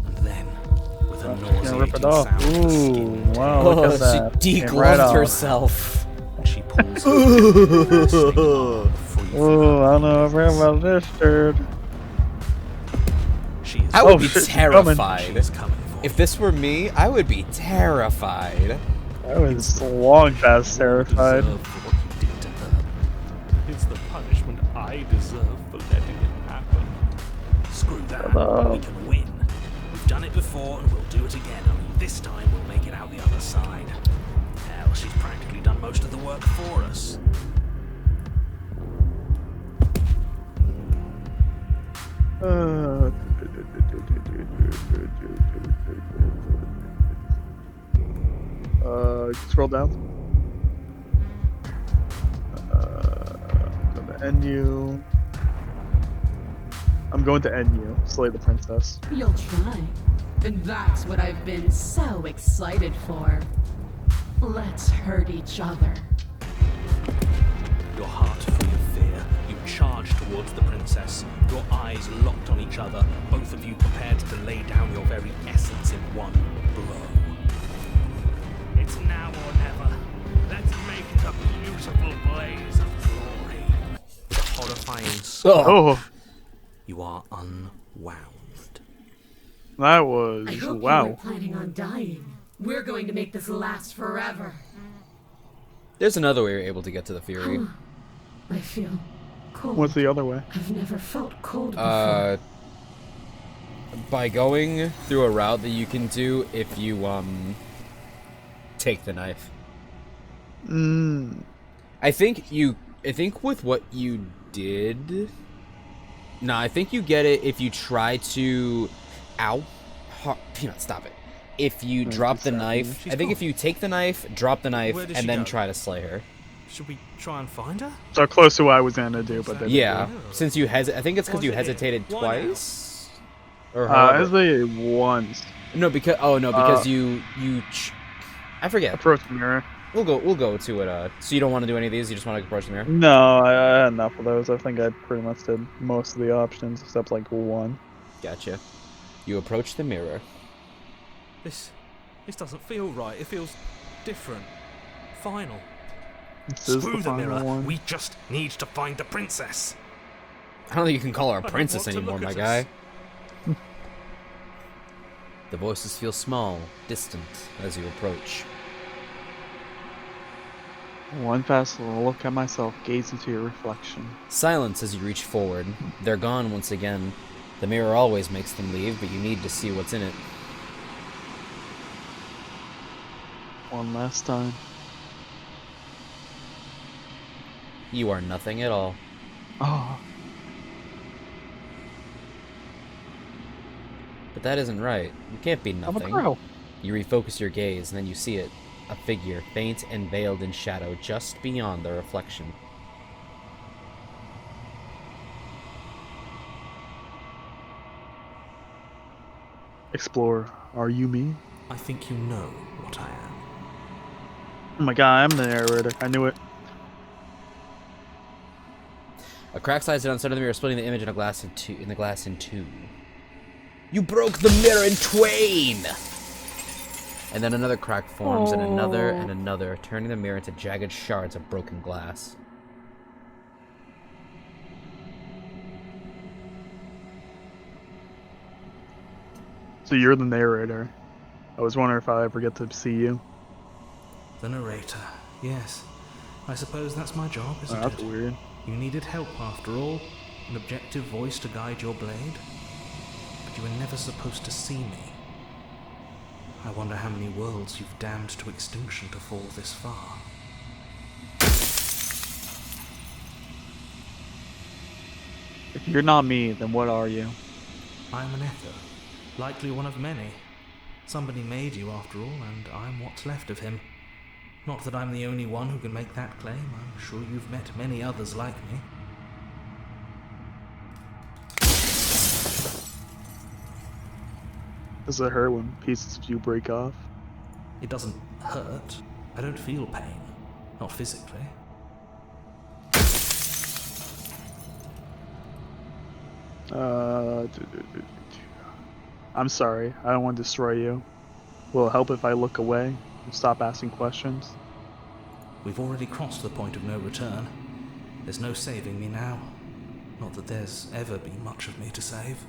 And then, with a Gonna rip nauseating it off. sound, the Ooh, skin wow, Oh, look at that. she Came right degloved off. herself. and she pulls her free Oh, I don't know about this, dude. She is I would Oh, be shit, she's coming. terrified. She's coming for If this were me, I would be terrified. I was long past terrified. deserve for what you did to her. It's the punishment I deserve for letting it happen. Screw that. Hello. We can win. We've done it before and we'll do it again. Only this time we'll make it out the other side. Hell, she's practically done most of the work for us. Scroll down. Go to NU. I'm going to NU. Slay the princess. You'll try. And that's what I've been so excited for. Let's hurt each other. Your heart full of fear, you charge charge towards the princess, your eyes locked on each other, both of you prepared to lay down your very essence in one blow. It's now or never. Let's make it a beautiful blaze of glory. With a horrifying screech, you are unwound. That was I hope you wow. weren't planning on dying. We're going to make this last forever. There's another way you're able to get to the Fury. I feel cold. What's the other way? I've never felt cold before. By going through a route that you can do if you take the knife. I think with what you did. No, I think you get it if you try to. Peanut, stop it. If you drop the knife, I think if you take the knife, drop the knife, and then try to slay her. Should we try and find her? So close to what I was gonna do, but then Since you I think it's because you hesitated twice. Or I hesitated once. No, because you I forget. Approach the mirror. We'll go to it. So you don't want to do any of these? You just want to approach the mirror? No, I had enough of those. I think I pretty much did most of the options except like one. Gotcha. You approach the mirror. This doesn't feel right. It feels different. Final. Screw the mirror. One. We just need to find the princess. I don't think you can call her a princess anymore, my guy. The voices feel small, distant, as you approach. One fast look at myself, gaze into your reflection. Silence as you reach forward. They're gone once again. The mirror always makes them leave, but you need to see what's in it. One last time. You are nothing at all. Oh. But that isn't right. You can't be nothing. I'm a girl. You refocus your gaze, and then you see it. A figure, faint and veiled in shadow, just beyond the reflection. Explorer, are you me? I think you know what I am. Oh my god, I'm the narrator. I knew it. A crack slides down the side of the mirror, splitting the image in the glass in two. You broke the mirror in twain! And then another crack forms, and another, turning the mirror into jagged shards of broken glass. So you're the narrator. I was wondering if I ever get to see you. The narrator. Yes. I suppose that's my job, isn't it? That's weird. You needed help after all. An objective voice to guide your blade. But you were never supposed to see me. I wonder how many worlds you've damned to extinction to fall this far. If you're not me, then what are you? I'm an echo. Likely one of many. Somebody made you after all, and I'm what's left of him. Not that I'm the only one who can make that claim. I'm sure you've met many others like me. Does it hurt when pieces of you break off? It doesn't hurt. I don't feel pain. Not physically. I'm sorry. I don't want to destroy you. Will it help if I look away and stop asking questions? We've already crossed the point of no return. There's no saving me now. Not that there's ever been much of me to save.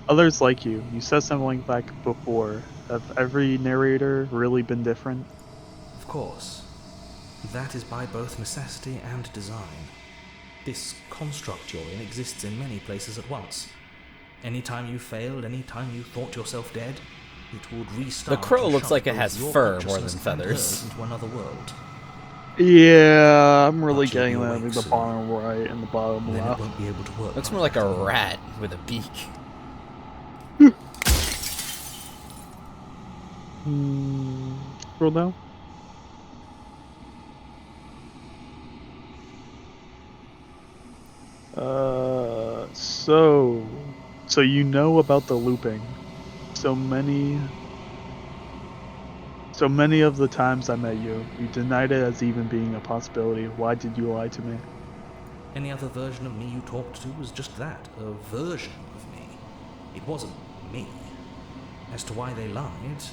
Others like you. You said something like that before. Have every narrator really been different? Of course. That is by both necessity and design. This construct you're in exists in many places at once. Anytime you failed, anytime you thought yourself dead, it would restart. The crow looks like it has fur more than feathers. Into another world. Yeah, I'm really getting that in the bottom right and the bottom then left. It won't be able to work. Looks more like a rat with a beak. Scroll down. So you know about the looping. so many of the times I met you, you denied it as even being a possibility. Why did you lie to me? Any other version of me you talked to was just that, a version of me. It wasn't me. As to why they lied,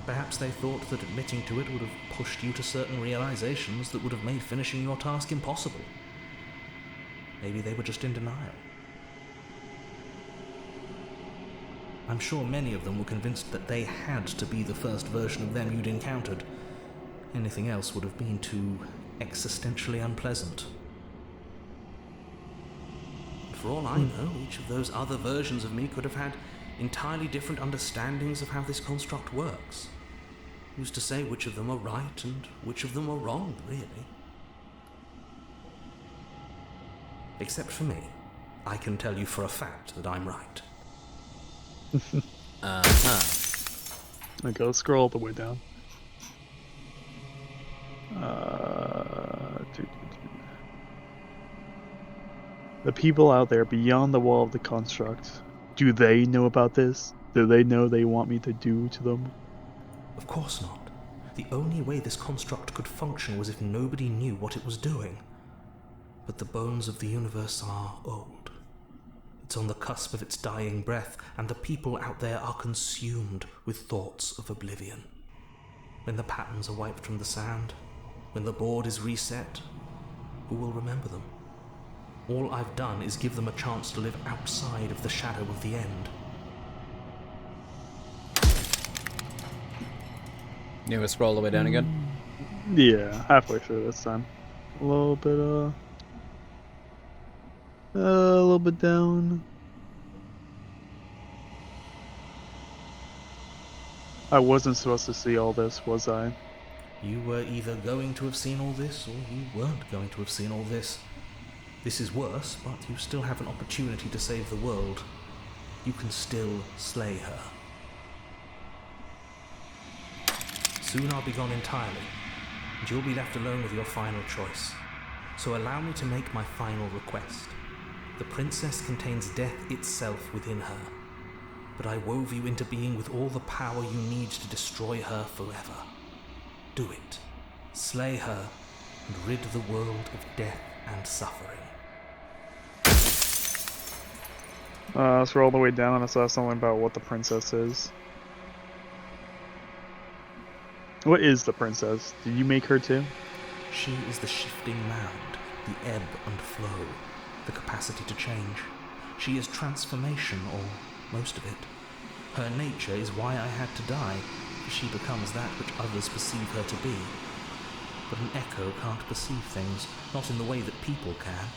perhaps they thought that admitting to it would have pushed you to certain realizations that would have made finishing your task impossible. Maybe they were just in denial. I'm sure many of them were convinced that they had to be the first version of them you'd encountered. Anything else would have been too existentially unpleasant. For all I know, each of those other versions of me could have had entirely different understandings of how this construct works. Who's to say which of them are right and which of them are wrong, really? Except for me, I can tell you for a fact that I'm right. Okay, let's scroll all the way down. The people out there beyond the wall of the construct, do they know about this? Do they know they want me to do to them? Of course not. The only way this construct could function was if nobody knew what it was doing. But the bones of the universe are old. It's on the cusp of its dying breath, and the people out there are consumed with thoughts of oblivion. When the patterns are wiped from the sand, when the board is reset, who will remember them? All I've done is give them a chance to live outside of the shadow of the end. You want to scroll all the way down again? Yeah, halfway through this time. A little bit down. I wasn't supposed to see all this, was I? You were either going to have seen all this, or you weren't going to have seen all this. This is worse, but you still have an opportunity to save the world. You can still slay her. Soon I'll be gone entirely, and you'll be left alone with your final choice. So allow me to make my final request. The princess contains death itself within her, but I wove you into being with all the power you need to destroy her forever. Do it. Slay her, and rid the world of death and suffering. Let's roll all the way down and I saw something about what the princess is. What is the princess? Did you make her too? She is the shifting mound, the ebb and flow, the capacity to change. She is transformation, or most of it. Her nature is why I had to die, for she becomes that which others perceive her to be. But an echo can't perceive things, not in the way that people can.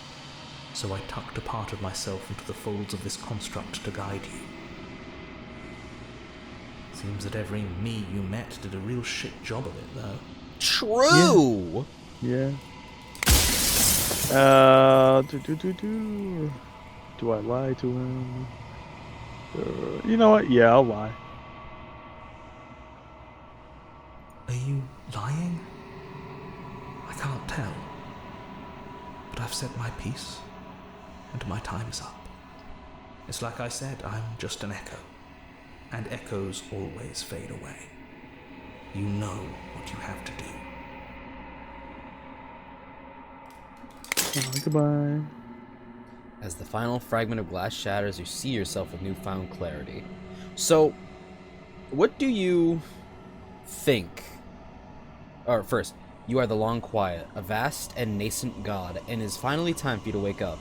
So I tucked a part of myself into the folds of this construct to guide you. Seems that every me you met did a real shit job of it, though. True! Yeah. Do I lie to him? You know what? Yeah, I'll lie. Are you lying? I can't tell. But I've said my piece, and my time is up. It's like I said, I'm just an echo. And echoes always fade away. You know what you have to do. Goodbye. As the final fragment of glass shatters, you see yourself with newfound clarity. So, what do you think? Or first, you are the Long Quiet, a vast and nascent god, and it is finally time for you to wake up.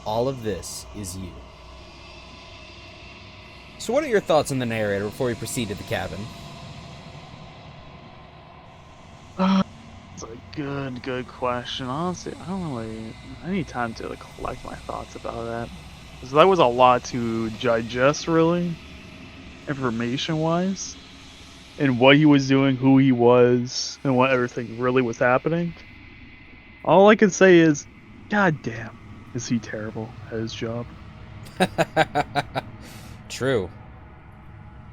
All of this is you. So what are your thoughts on the narrator before we proceed to the cabin? It's a good question. Honestly, I don't really. I need time to collect my thoughts about that. Because that was a lot to digest, really, information-wise, and what he was doing, who he was, and what everything really was happening. All I can say is, God damn, is he terrible at his job? True.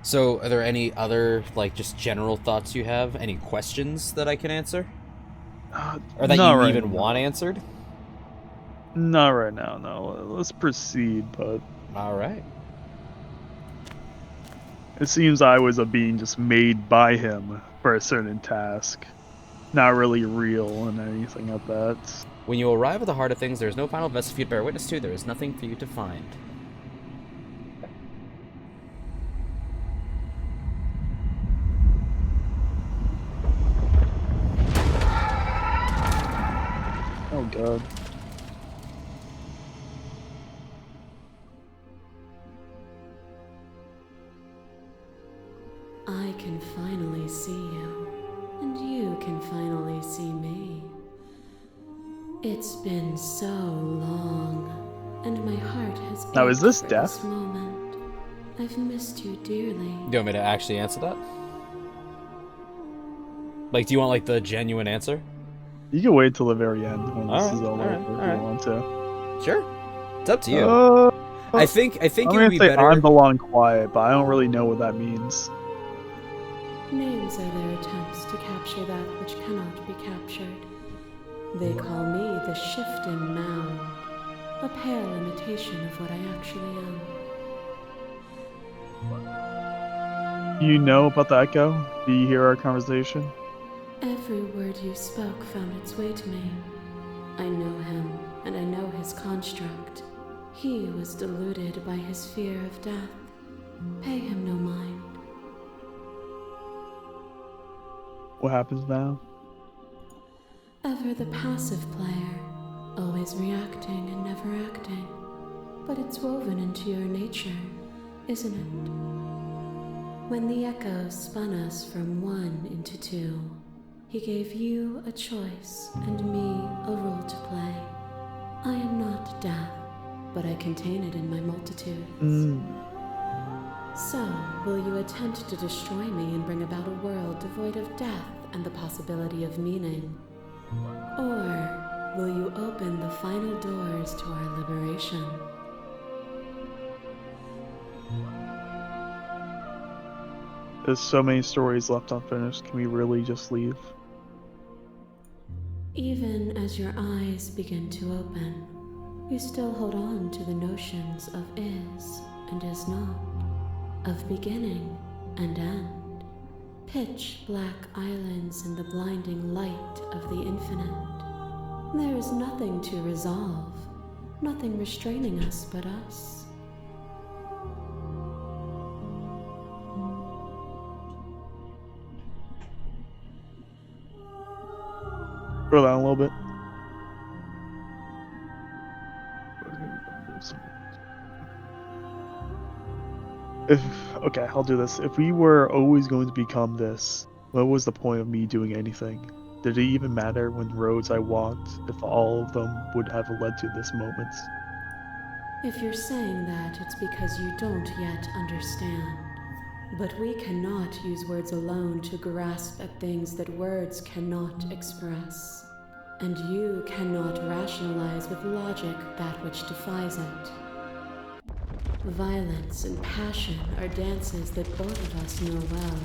So, are there any other, just general thoughts you have? Any questions that I can answer? Or that you even want answered? Not right now, no. Let's proceed, but... Alright. It seems I was a being just made by him for a certain task. Not really real and anything like that. When you arrive at the heart of things, there is no final vessel for you to bear witness to. There is nothing for you to find. Oh god. I can finally see you, and you can finally see me. It's been so long, and my heart has Now, is ached this for death? this moment. I've missed you dearly. Do you want me to actually answer that? Like, do you want, like, the genuine answer? You can wait till the very end when this Alright, is all over alright, if you alright. want to. Sure. It's up to you. I think I'm it would gonna be say better. I'm the long quiet, but I don't really know what that means. Names are their attempts to capture that which cannot be captured. They call me the shifting mound, a pale imitation of what I actually am. You know about the echo? Do you hear our conversation? Every word you spoke found its way to me. I know him, and I know his construct. He was deluded by his fear of death. Pay him no mind. What happens now? Ever the passive player, always reacting and never acting. But it's woven into your nature, isn't it? When the echo spun us from one into two, he gave you a choice and me a role to play. I am not death, but I contain it in my multitudes. So, will you attempt to destroy me and bring about a world devoid of death and the possibility of meaning? Or will you open the final doors to our liberation? There's so many stories left unfinished. Can we really just leave? Even as your eyes begin to open, you still hold on to the notions of is and is not, of beginning and end, pitch black islands in the blinding light of the infinite. There is nothing to resolve, nothing restraining us but us. Scroll down a little bit. Okay, I'll do this. If we were always going to become this, what was the point of me doing anything? Did it even matter when roads I walked if all of them would have led to this moment? If you're saying that, it's because you don't yet understand. But we cannot use words alone to grasp at things that words cannot express. And you cannot rationalize with logic that which defies it. Violence and passion are dances that both of us know well.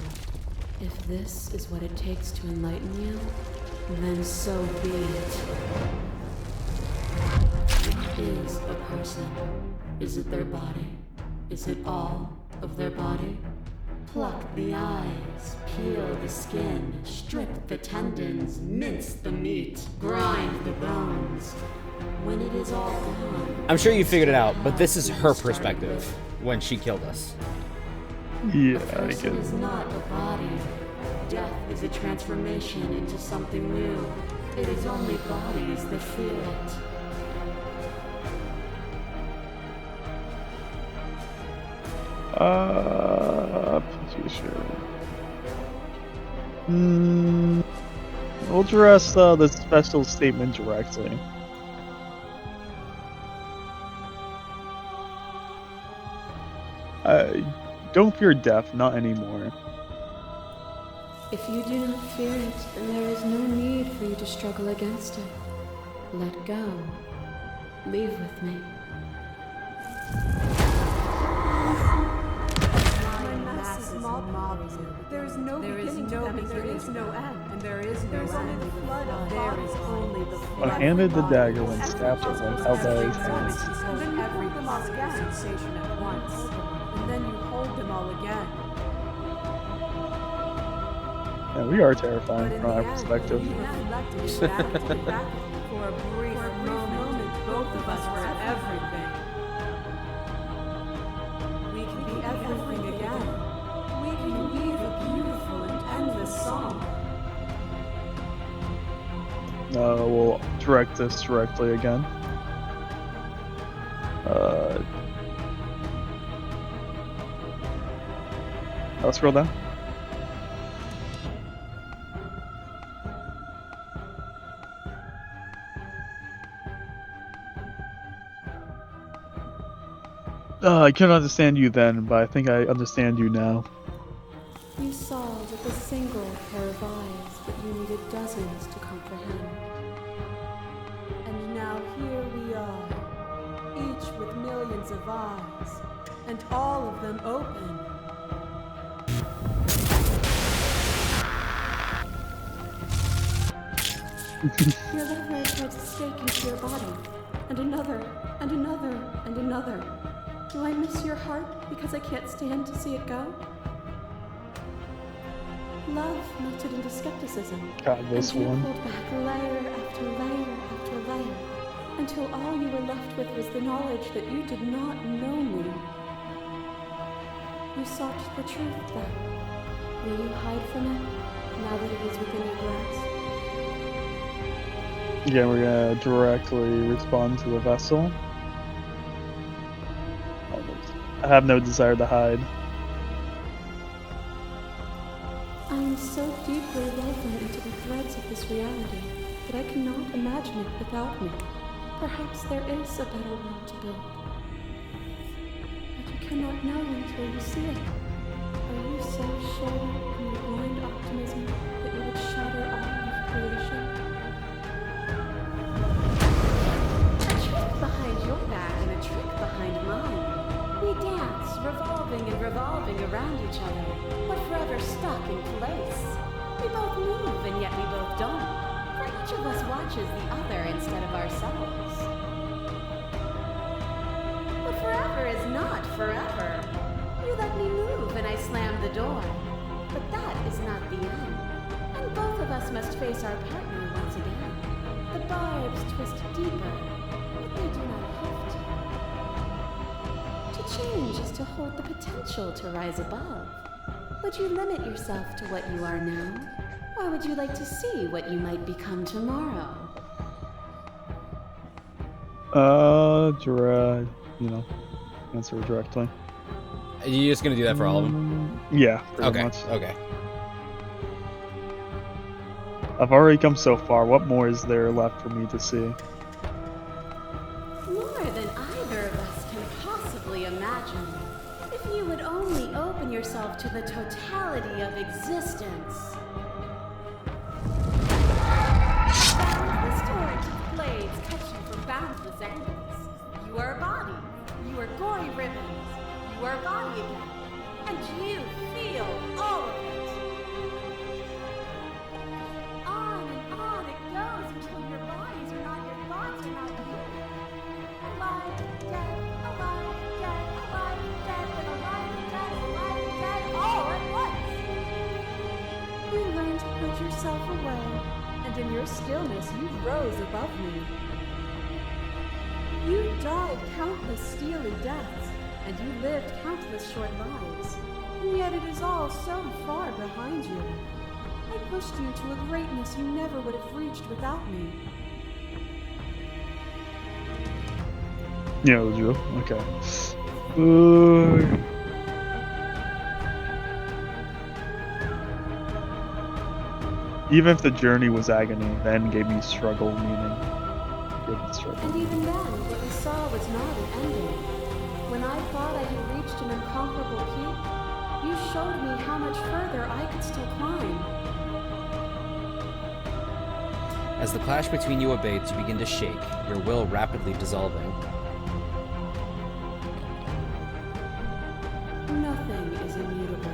If this is what it takes to enlighten you, then so be it. What is a person? Is it their body? Is it all of their body? Pluck the eyes, peel the skin, strip the tendons, mince the meat, grind the bones. When it is all gone... I'm sure you figured it out, but this is her perspective when she killed us. Yeah, A I person get is it. not a body. Death is a transformation into something new. It is only bodies that feel it. Pretty sure. We'll address the special statement directly. Don't fear death, not anymore. If you do not fear it, then there is no need for you to struggle against it. Let go. Leave with me. There is no beginning to them, and there is no end. And there is no end. Only the flood of there is only the flood. I handed the dagger when stabbed it went out by his hands. And then you hold them all again. Sensation at once. And then you hold them all again. Yeah, we are But terrifying in from the our end, perspective. we reflected back to the back. For a brief moment, both of us were everything. We can be everything again. We can weave a beautiful and endless song. We'll direct this directly again. I'll scroll down. I couldn't understand you then, but I think I understand you now. You saw with a single pair of eyes what you needed dozens to comprehend. And now here we are, each with millions of eyes, and all of them open. Your lover tried to stake into your body, and another, and another, and another. Do I miss your heart because I can't stand to see it go? Love melted into skepticism, God, and this you one. pulled back layer after layer after layer, until all you were left with was the knowledge that you did not know me. You sought the truth then. Will you hide from it, now that it is within your grasp? Again, we're gonna directly respond to the vessel. I have no desire to hide. I am so deeply woven into the threads of this reality that I cannot imagine it without me. Perhaps there is a better world to build. But you cannot know until you see it. Are you so sure in your blind optimism that you would shatter all of creation? A trick behind your back and a trick behind mine. We dance, revolving and revolving around each other, but forever stuck in place. We both move and yet we both don't, for each of us watches the other instead of ourselves. But forever is not forever. You let me move and I slam the door. But that is not the end. And both of us must face our partner once again. The barbs twist deeper, but they do not have to. To change is to hold the potential to rise above. Would you limit yourself to what you are now? Or would you like to see what you might become tomorrow? Answer directly. Are you just gonna do that for all of them? Yeah, pretty Okay. much. Okay. I've already come so far. What more is there left for me to see? More than either of us can possibly imagine. If you would only open yourself to the totality of existence. Boundless torrent of blades cut you from boundless angles. You are a body. You are gory ribbons. You are a body again. And you feel all of it. On and on it goes until your bodies are not your thoughts, are not you. Alive, dead, alive, dead, alive, dead, and alive, dead, alive, dead, all at once. You learned to put yourself away, and in your stillness you rose above me. You died countless steely deaths, and you lived countless short lives, and yet it is all so far behind you. I pushed you to a greatness you never would have reached without me. Yeah, the drill. Okay. Even if the journey was agony, the end gave me struggle, meaning good struggle. And even then, what we saw was not an ending. When I thought I had reached an incomparable peak, you showed me how much further I could still climb. As the clash between you abates, you begin to shake, your will rapidly dissolving. Nothing is immutable.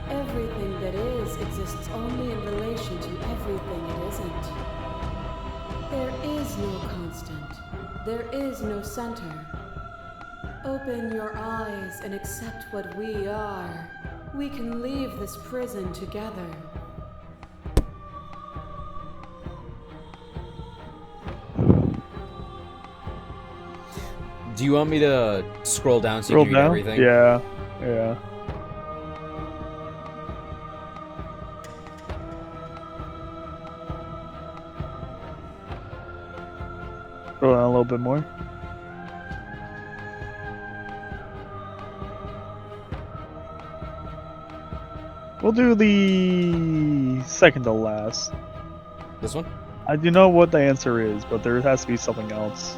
Everything that is exists only in relation to everything it isn't. There is no constant. There is no center. Open your eyes and accept what we are. We can leave this prison together. Do you want me to scroll down so you Scroll can read down? everything? Yeah. Yeah. Scroll down a little bit more. We'll do the second to last. This one? I do know what the answer is, but there has to be something else.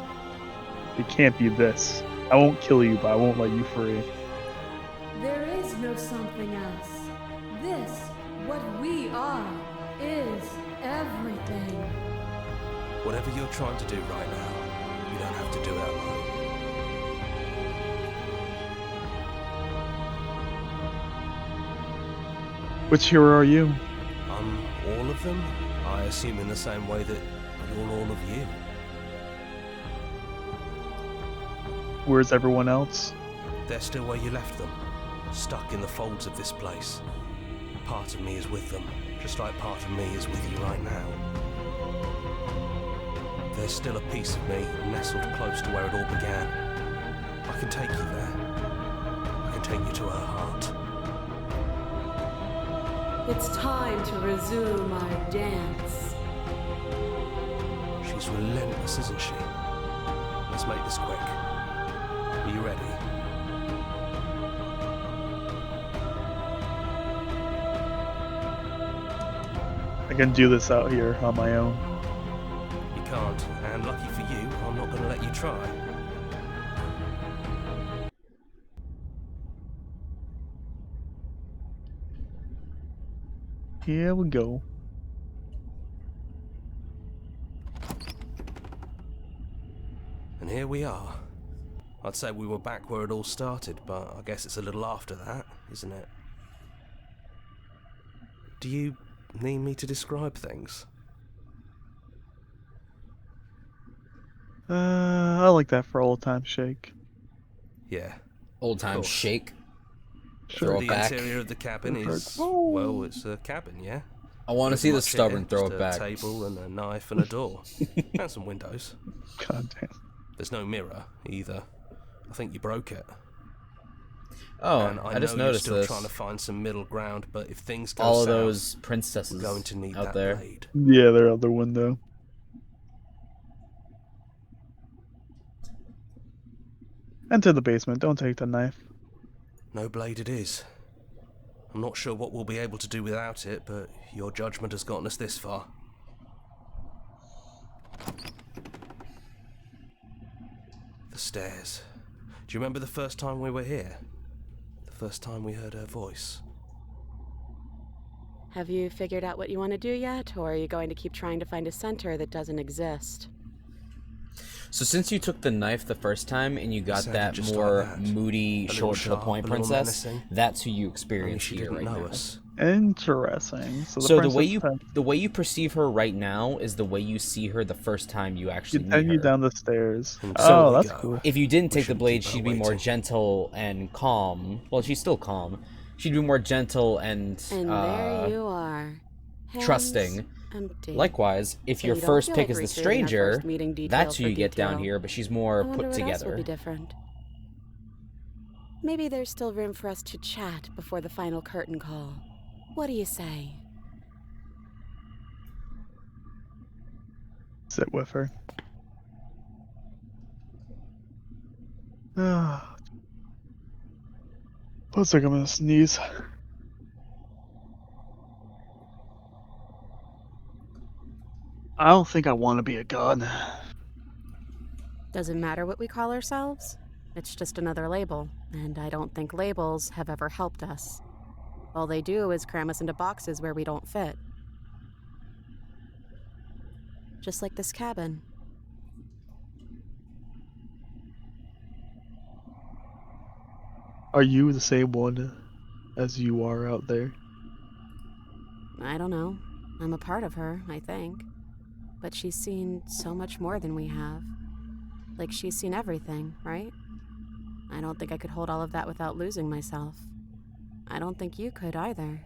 It can't be this. I won't kill you, but I won't let you free. There is no something else. This, what we are, is everything. Whatever you're trying to do right now, you don't have to do it alone. Which hero are you? I'm all of them, I assume in the same way that you're all of you. Where's everyone else? They're still where you left them, stuck in the folds of this place. Part of me is with them, just like part of me is with you right now. There's still a piece of me nestled close to where it all began. I can take you there. I can take you to her heart. It's time to resume our dance. She's relentless, isn't she? Let's make this quick. Are you ready? I can do this out here on my own. You can't, and lucky for you, I'm not going to let you try. Here we go. And here we are. I'd say we were back where it all started, but I guess it's a little after that, isn't it? Do you need me to describe things? I like that for old time shake. Yeah. Old Of time course. shake. Sure. Throw The it back. interior of the cabin is, Oh. well, it's a cabin, yeah? I want to Nothing see the much stubborn here, throw just it a back. table and a knife and a door. And some windows. God damn. There's no mirror, either. I think you broke it. Oh, And I know just you're noticed still this. trying to find some middle ground, but if things go All south, of those we're princesses going to need out that there. blade. Yeah, they're out the window. Enter the basement. Don't take the knife. No blade it is. I'm not sure what we'll be able to do without it, but your judgment has gotten us this far. The stairs. Do you remember the first time we were here? The first time we heard her voice? Have you figured out what you want to do yet, or are you going to keep trying to find a center that doesn't exist? So since you took the knife the first time and you got sounded that just more like that. moody, A little short to the sharp, point a little princess, menacing. that's who you Only experience she here didn't right know now. us. Interesting. So the So princess has the way you perceive her right now is the way you see her the first time you actually meet continued her. down the stairs. And so Oh, we that's go. cool. If you didn't We take the shouldn't blade, keep her she'd be more waiting. gentle and calm. Well, she's still calm. She'd be more gentle and And there you are. Hands trusting. empty. Likewise, if So your you don't first feel pick like is the recreating our stranger, first meeting detail that's who for you get down detail. here, but she's I more wonder put what else will together. be different. Maybe there's still room for us to chat before the final curtain call. What do you say? Sit with her. Ah. Looks like I'm gonna sneeze. I don't think I want to be a god. Does it matter what we call ourselves? It's just another label, and I don't think labels have ever helped us. All they do is cram us into boxes where we don't fit. Just like this cabin. Are you the same one as you are out there? I don't know. I'm a part of her, I think. But she's seen so much more than we have. Like she's seen everything, right? I don't think I could hold all of that without losing myself. I don't think you could either.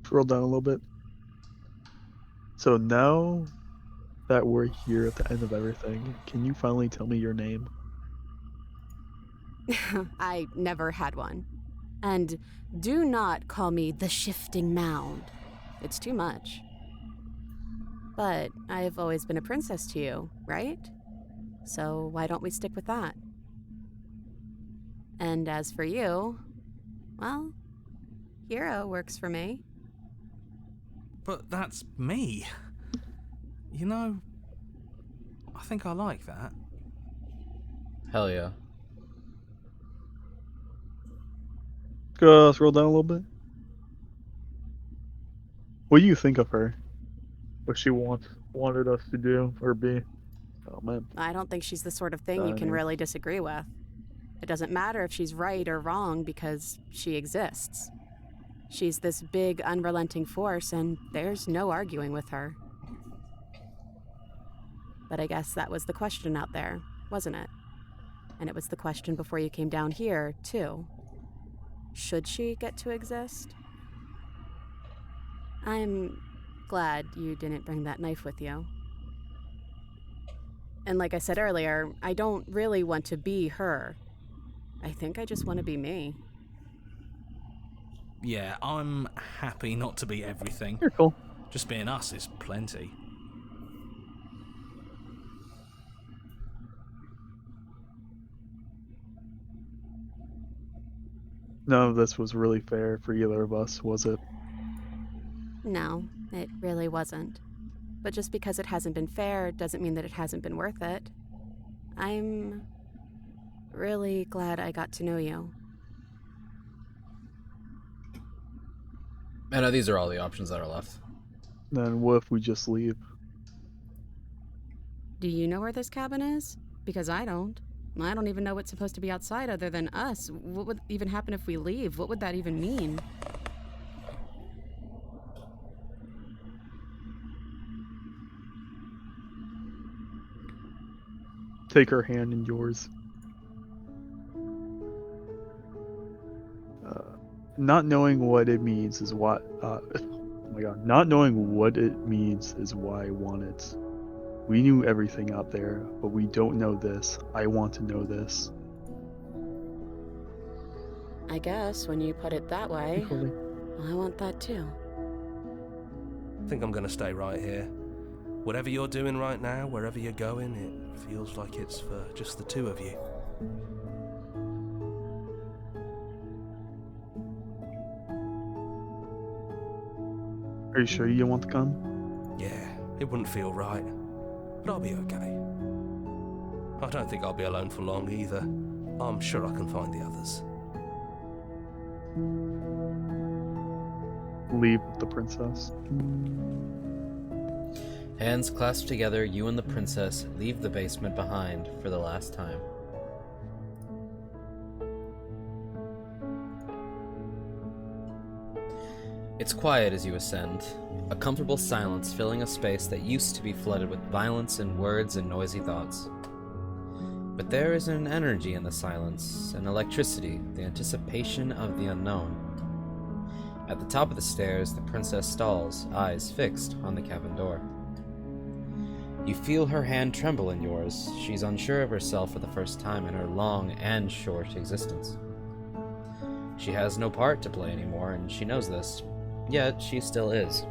Scroll down a little bit. So now that we're here at the end of everything, can you finally tell me your name? I never had one. And do not call me the Shifting Mound. It's too much. But I've always been a princess to you, right? So why don't we stick with that? And as for you, well, Hero works for me. But that's me. You know, I think I like that. Hell yeah. Scroll down a little bit. What do you think of her? What she wanted us to do or be? Oh man. I don't think she's the sort of thing you can Dying. really disagree with. It doesn't matter if she's right or wrong because she exists. She's this big, unrelenting force, and there's no arguing with her. But I guess that was the question out there, wasn't it? And it was the question before you came down here, too. Should she get to exist? I'm glad you didn't bring that knife with you. And like I said earlier, I don't really want to be her. I think I just want to be me. Yeah, I'm happy not to be everything. You're cool. Just being us is plenty. None of this was really fair for either of us, was it? No, it really wasn't. But just because it hasn't been fair doesn't mean that it hasn't been worth it. I'm really glad I got to know you. I know these are all the options that are left. Then what if we just leave? Do you know where this cabin is? Because I don't. I don't even know what's supposed to be outside other than us. What would even happen if we leave? What would that even mean? Take her hand in yours. Not knowing what it means is what. Oh my god. Not knowing what it means is why I want it. We knew everything out there, but we don't know this. I want to know this. I guess when you put it that way, I want that too. I think I'm gonna stay right here. Whatever you're doing right now, wherever you're going, it feels like it's for just the two of you. Are you sure you want to come? Yeah, it wouldn't feel right, but I'll be okay. I don't think I'll be alone for long either. I'm sure I can find the others. Leave with the princess. Hands clasped together, you and the princess leave the basement behind for the last time. It's quiet as you ascend, a comfortable silence filling a space that used to be flooded with violence and words and noisy thoughts. But there is an energy in the silence, an electricity, the anticipation of the unknown. At the top of the stairs, the princess stalls, eyes fixed on the cabin door. You feel her hand tremble in yours. She's unsure of herself for the first time in her long and short existence. She has no part to play anymore, and she knows this. Yet, she still is.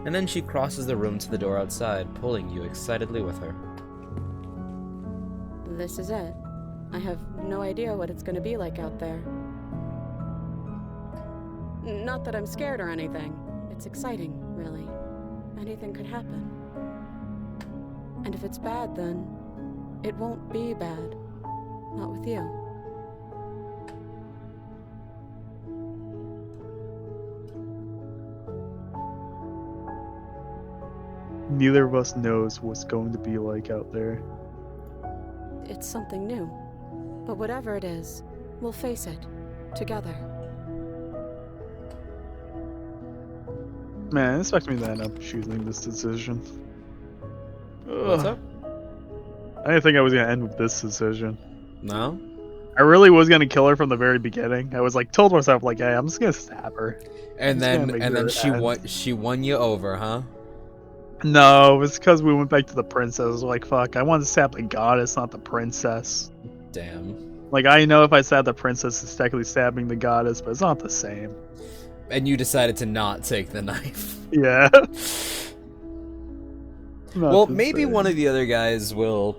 And then she crosses the room to the door outside, pulling you excitedly with her. This is it. I have no idea what it's going to be like out there. Not that I'm scared or anything. It's exciting, really. Anything could happen. And if it's bad, then it won't be bad. Not with you. Neither of us knows what's going to be like out there. It's something new. But whatever it is, we'll face it. Together. Man, it expects me to end up choosing this decision. What's Ugh. up? I didn't think I was gonna end with this decision. No? I really was gonna kill her from the very beginning. I was like, told myself like, hey, I'm just gonna stab her. And just gonna then make and her then end. she won you over, huh? No, it was because we went back to the princess. I was like, fuck, I wanted to stab the goddess, not the princess. Damn. Like, I know if I stab the princess, it's technically stabbing the goddess, but it's not the same. And you decided to not take the knife. Yeah. Well, maybe one of the other guys will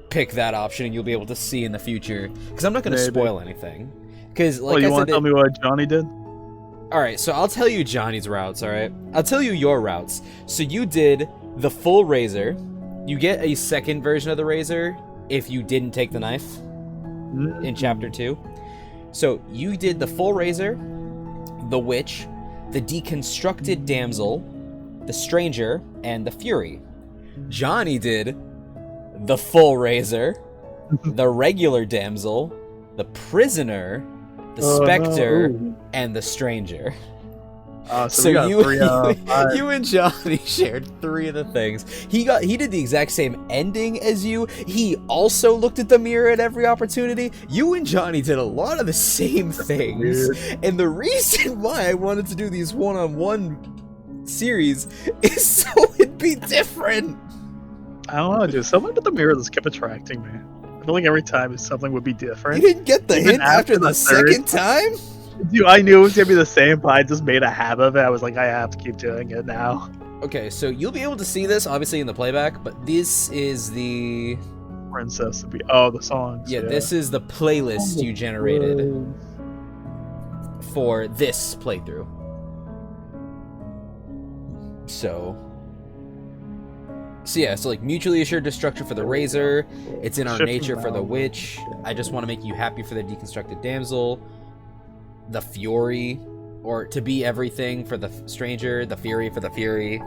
pick that option and you'll be able to see in the future. Because I'm not going to spoil anything. Because, like you I want said, to tell me what Johnny did? Alright, so I'll tell you Johnny's routes, alright? I'll tell you your routes. So you did the full razor. You get a second version of the razor if you didn't take the knife in chapter 2. So you did the full razor, the witch, the deconstructed damsel, the stranger, and the fury. Johnny did the full razor, the regular damsel, the prisoner, the specter, and the stranger. So you and Johnny shared 3 of the things. He did the exact same ending as you. He also looked at the mirror at every opportunity. You and Johnny did a lot of the same things. And the reason why I wanted to do these one-on-one series is so it'd be different. I don't know, dude. Something about the mirror just kept attracting me. I feel like every time something would be different. You didn't get the hint after the second time? Dude, I knew it was gonna be the same, but I just made a habit of it. I was like, I have to keep doing it now. Okay, so you'll be able to see this, obviously, in the playback, but this is the... Princess would be... Oh, the songs. Yeah, this is the playlist you generated for this playthrough. So yeah, so like mutually assured destruction for the razor, it's in our nature for the witch, I just want to make you happy for the deconstructed damsel, the fury, or to be everything for the stranger, the fury for the fury.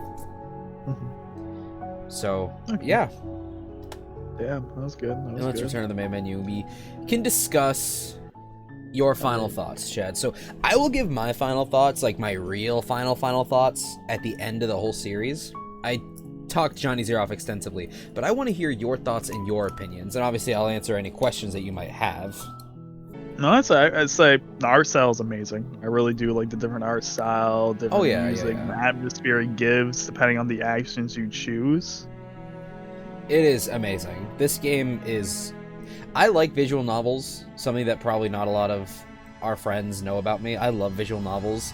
So yeah. Damn, that was good. Let's return to the main menu. We can discuss your final thoughts, Chad. So I will give my final thoughts, like my real final thoughts, at the end of the whole series. I talked Johnny's ear off extensively, but I want to hear your thoughts and your opinions, and obviously I'll answer any questions that you might have. No, I'd say the art style is amazing. I really do like the different art style, different music, the atmosphere it gives, depending on the actions you choose. It is amazing. This game is... I like visual novels, something that probably not a lot of our friends know about me. I love visual novels,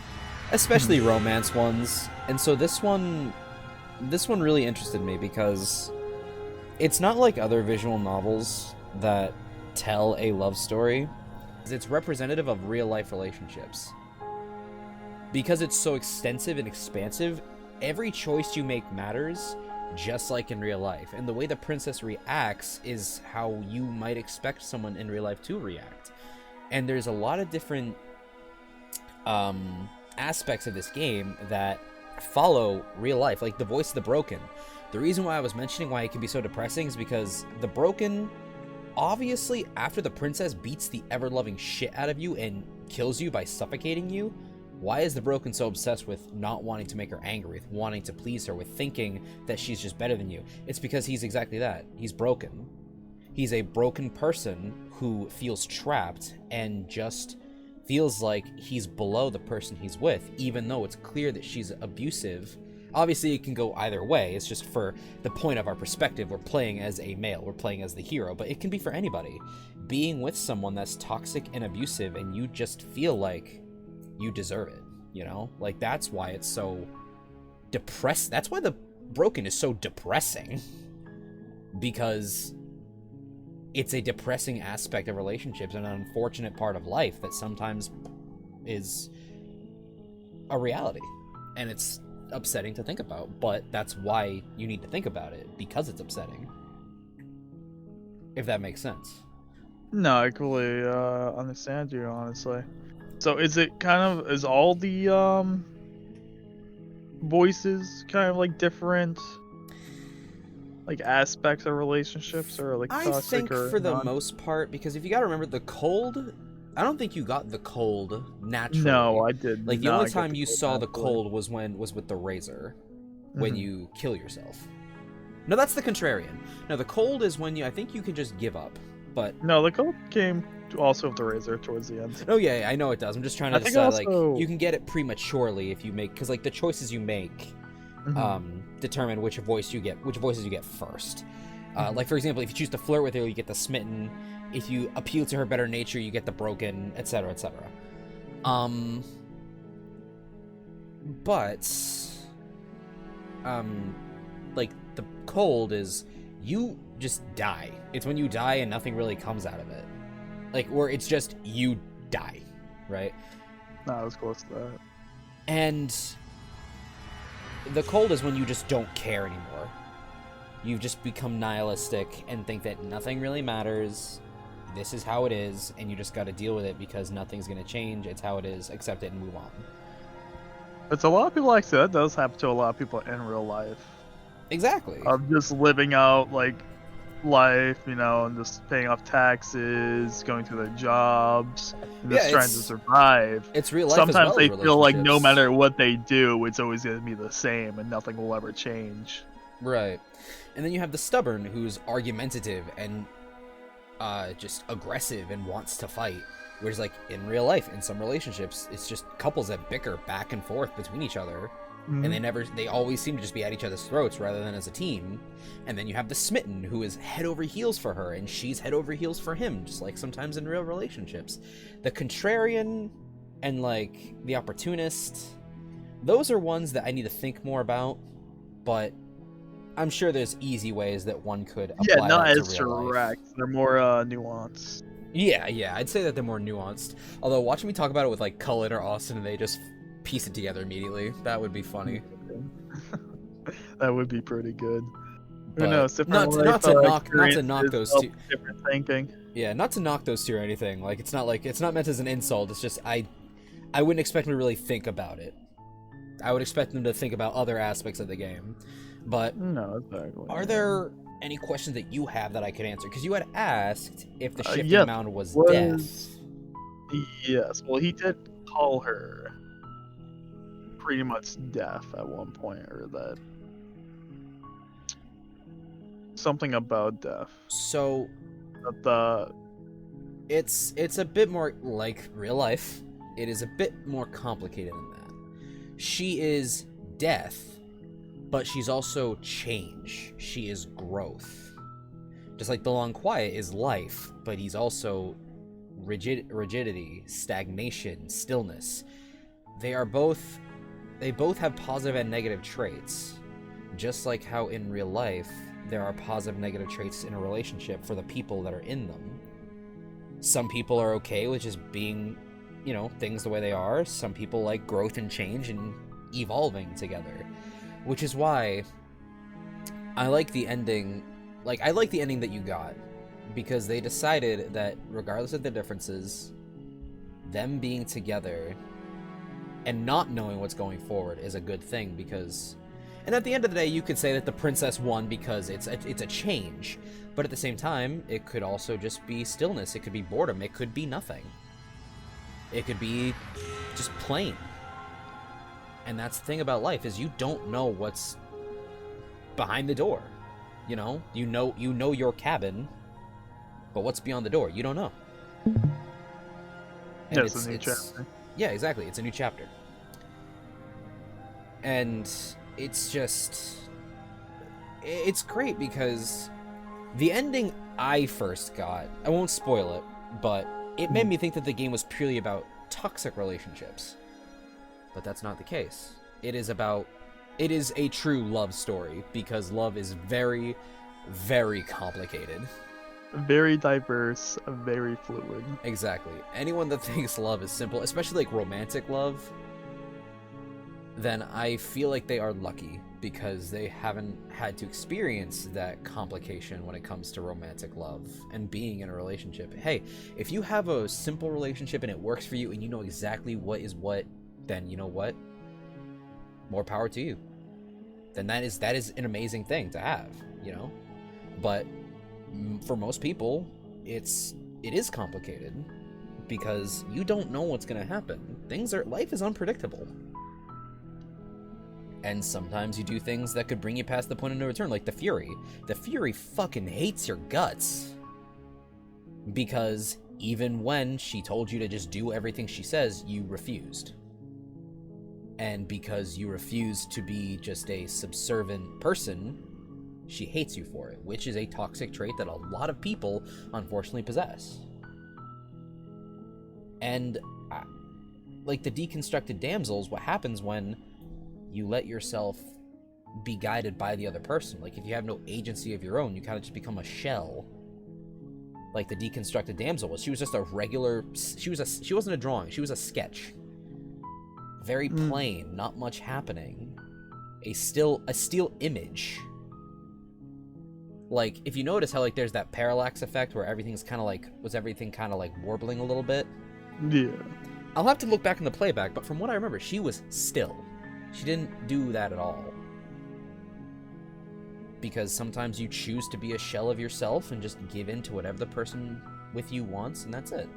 especially romance ones, and so this one really interested me because it's not like other visual novels that tell a love story. It's representative of real-life relationships. Because it's so extensive and expansive, every choice you make matters, just like in real life. And the way the princess reacts is how you might expect someone in real life to react. And there's a lot of different aspects of this game that follow real life, like the voice of the broken. The reason why I was mentioning why it can be so depressing is because the broken, obviously, after the princess beats the ever-loving shit out of you and kills you by suffocating you, why is the broken so obsessed with not wanting to make her angry, with wanting to please her, with thinking that she's just better than you? It's because he's exactly that. He's broken. He's a broken person who feels trapped and just feels like he's below the person he's with, even though it's clear that she's abusive. Obviously, it can go either way. It's just for the point of our perspective. We're playing as a male. We're playing as the hero. But it can be for anybody. Being with someone that's toxic and abusive and you just feel like you deserve it, you know? Like, that's why it's so depressed. That's why the broken is so depressing. Because it's a depressing aspect of relationships and an unfortunate part of life that sometimes is a reality. And it's upsetting to think about, but that's why you need to think about it, because it's upsetting. If that makes sense. No, I completely understand you, honestly. So is all the voices kind of like different like aspects of relationships, or like I toxic think or for the non? most part, because if you gotta remember the cold, I don't think you got the cold naturally. No, I did. Like the not only get time the you cold saw the naturally. cold was with the razor, when you kill yourself. No, that's the contrarian. No, the cold is when I think you can just give up, But No, the cult came also with the razor towards the end. oh yeah, I know it does. I'm just trying to I think decide, like, also- you can get it prematurely if you make, because like the choices you make determine which voices you get first. Like, for example, if you choose to flirt with her, you get the smitten. If you appeal to her better nature, you get the broken, etc., etc. But like, the cold is, you just die. It's when you die and nothing really comes out of it. Like, where it's just you die, right? No, I was close to that. And the cold is when you just don't care anymore. You've just become nihilistic and think that nothing really matters. This is how it is, and you just got to deal with it because nothing's going to change. It's how it is. Accept it and move on. It's a lot of people actually, that does happen to a lot of people in real life. Exactly. Of just living out, like, life, you know, and just paying off taxes, going through their jobs, and just trying to survive. It's real life. Sometimes as well they as feel like no relationships. matter what they do, it's always going to be the same and nothing will ever change. Right. And then you have the stubborn, who's argumentative and just aggressive and wants to fight. Whereas, like, in real life, in some relationships, it's just couples that bicker back and forth between each other. And they always seem to just be at each other's throats rather than as a team. And then you have the smitten, who is head over heels for her, and she's head over heels for him, just like sometimes in real relationships. The contrarian and, like, the opportunist, those are ones that I need to think more about, but I'm sure there's easy ways that one could apply not that to as real life. direct. They're more nuanced. Yeah, I'd say that they're more nuanced. Although, watching me talk about it with, like, Cullen or Austin, and they just piece it together immediately, that would be funny. That would be pretty good. But Who knows? not to knock those two. Different thinking. Yeah, not to knock those two or anything. Like, it's not meant as an insult. It's just I wouldn't expect them to really think about it. I would expect them to think about other aspects of the game. But No, exactly. are there any questions that you have that I could answer? Because you had asked if the shifting yes, mound was was- death. Yes, well, he did call her pretty much deaf at one point, or that something about death. So But the it's a bit more like real life. It is a bit more complicated than that. She is death, but she's also change. She is growth. Just like the long quiet is life, but he's also rigidity, stagnation, stillness. They both have positive and negative traits. Just like how in real life there are positive and negative traits in a relationship for the people that are in them. Some people are okay with just being, you know, things the way they are. Some people like growth and change and evolving together. Which is why I like the ending. Like, I like the ending that you got, because they decided that regardless of the differences, them being together and not knowing what's going forward is a good thing. Because, and at the end of the day, you could say that the princess won because it's a change, but at the same time, it could also just be stillness. It could be boredom. It could be nothing. It could be just plain. And that's the thing about life, is you don't know what's behind the door. You know your cabin, but what's beyond the door, you don't know. And yeah, it's a new chapter. Yeah, exactly. It's a new chapter. And it's great because the ending I first got, I won't spoil it, but it made me think that the game was purely about toxic relationships. But that's not the case. It is a true love story, because love is very, very complicated. Very diverse, very fluid. Exactly. Anyone that thinks love is simple, especially like romantic love, then I feel like they are lucky, because they haven't had to experience that complication when it comes to romantic love and being in a relationship. Hey, if you have a simple relationship and it works for you and you know exactly what is what, then you know what? More power to you. Then that is an amazing thing to have, you know? But for most people, it is complicated, because you don't know what's going to happen. Life is unpredictable. And sometimes you do things that could bring you past the point of no return, like the Fury. The Fury fucking hates your guts. Because even when she told you to just do everything she says, you refused. And because you refused to be just a subservient person, she hates you for it, which is a toxic trait that a lot of people unfortunately possess. And like the deconstructed damsels, what happens when you let yourself be guided by the other person? Like if you have no agency of your own, you kind of just become a shell. Like the deconstructed damsel was. She was just a regular. She wasn't a drawing. She was a sketch. Very plain, not much happening. A still image. Like if you notice how like there's that parallax effect where everything's kind of like warbling a little bit. Yeah. I'll have to look back in the playback, but from what I remember, she was still. She didn't do that at all. Because sometimes you choose to be a shell of yourself and just give in to whatever the person with you wants, and that's it.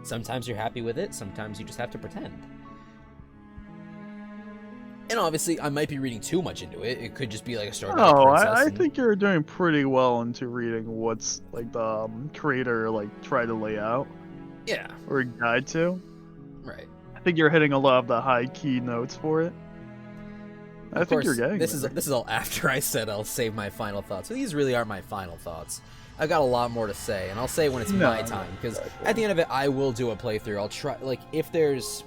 Sometimes you're happy with it, sometimes you just have to pretend. And obviously, I might be reading too much into it. It could just be like a story about a princess. I think you're doing pretty well into reading what's like the creator like tried to lay out. Yeah. Or guide to. Right. I think you're hitting a lot of the high key notes for it. I think you're getting this is all after I said I'll save my final thoughts. So these really aren't my final thoughts. I've got a lot more to say, and I'll say when it's my time. Because at the end of it, I will do a playthrough. I'll try, like, if there's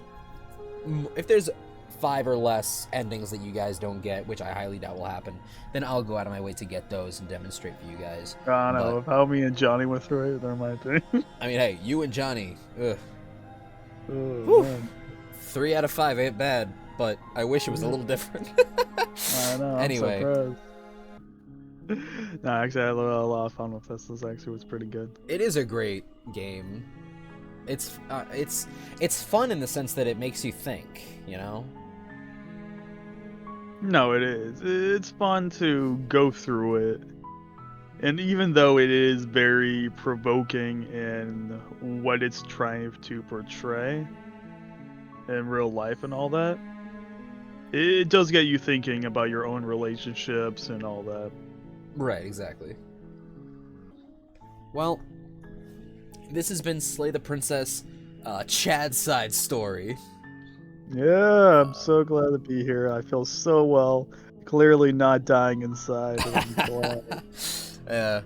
5 or less endings that you guys don't get, which I highly doubt will happen, then I'll go out of my way to get those and demonstrate for you guys. I don't know. If how me and Johnny went through it, there might be. I mean, hey, you and Johnny, ugh. Oh, 3 out of 5 ain't bad, but I wish it was a little different. I know. Anyway. I'm surprised. No, actually, I had a lot of fun with this. This actually was pretty good. It is a great game. It's fun in the sense that it makes you think, you know? No, it is. It's fun to go through it. And even though it is very provoking in what it's trying to portray in real life and all that, it does get you thinking about your own relationships and all that. Right, exactly. Well, this has been Slay the Princess, Chad's side story. Yeah, I'm so glad to be here. I feel so well. Clearly not dying inside.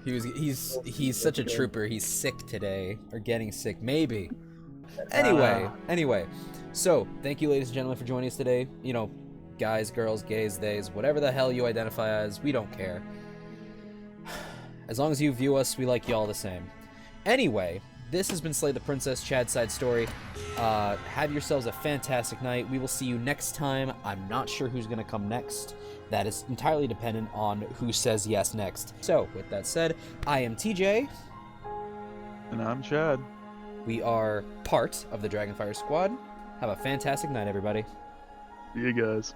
He's such a trooper. He's sick today, or getting sick, maybe. Anyway. So, thank you, ladies and gentlemen, for joining us today. You know, guys, girls, gays, theys, whatever the hell you identify as, we don't care. As long as you view us, we like you all the same. Anyway, this has been Slay the Princess, Chad's side story. Have yourselves a fantastic night. We will see you next time. I'm not sure who's going to come next. That is entirely dependent on who says yes next. So, with that said, I am TJ. And I'm Chad. We are part of the Dragonfire Squad. Have a fantastic night, everybody. See you guys.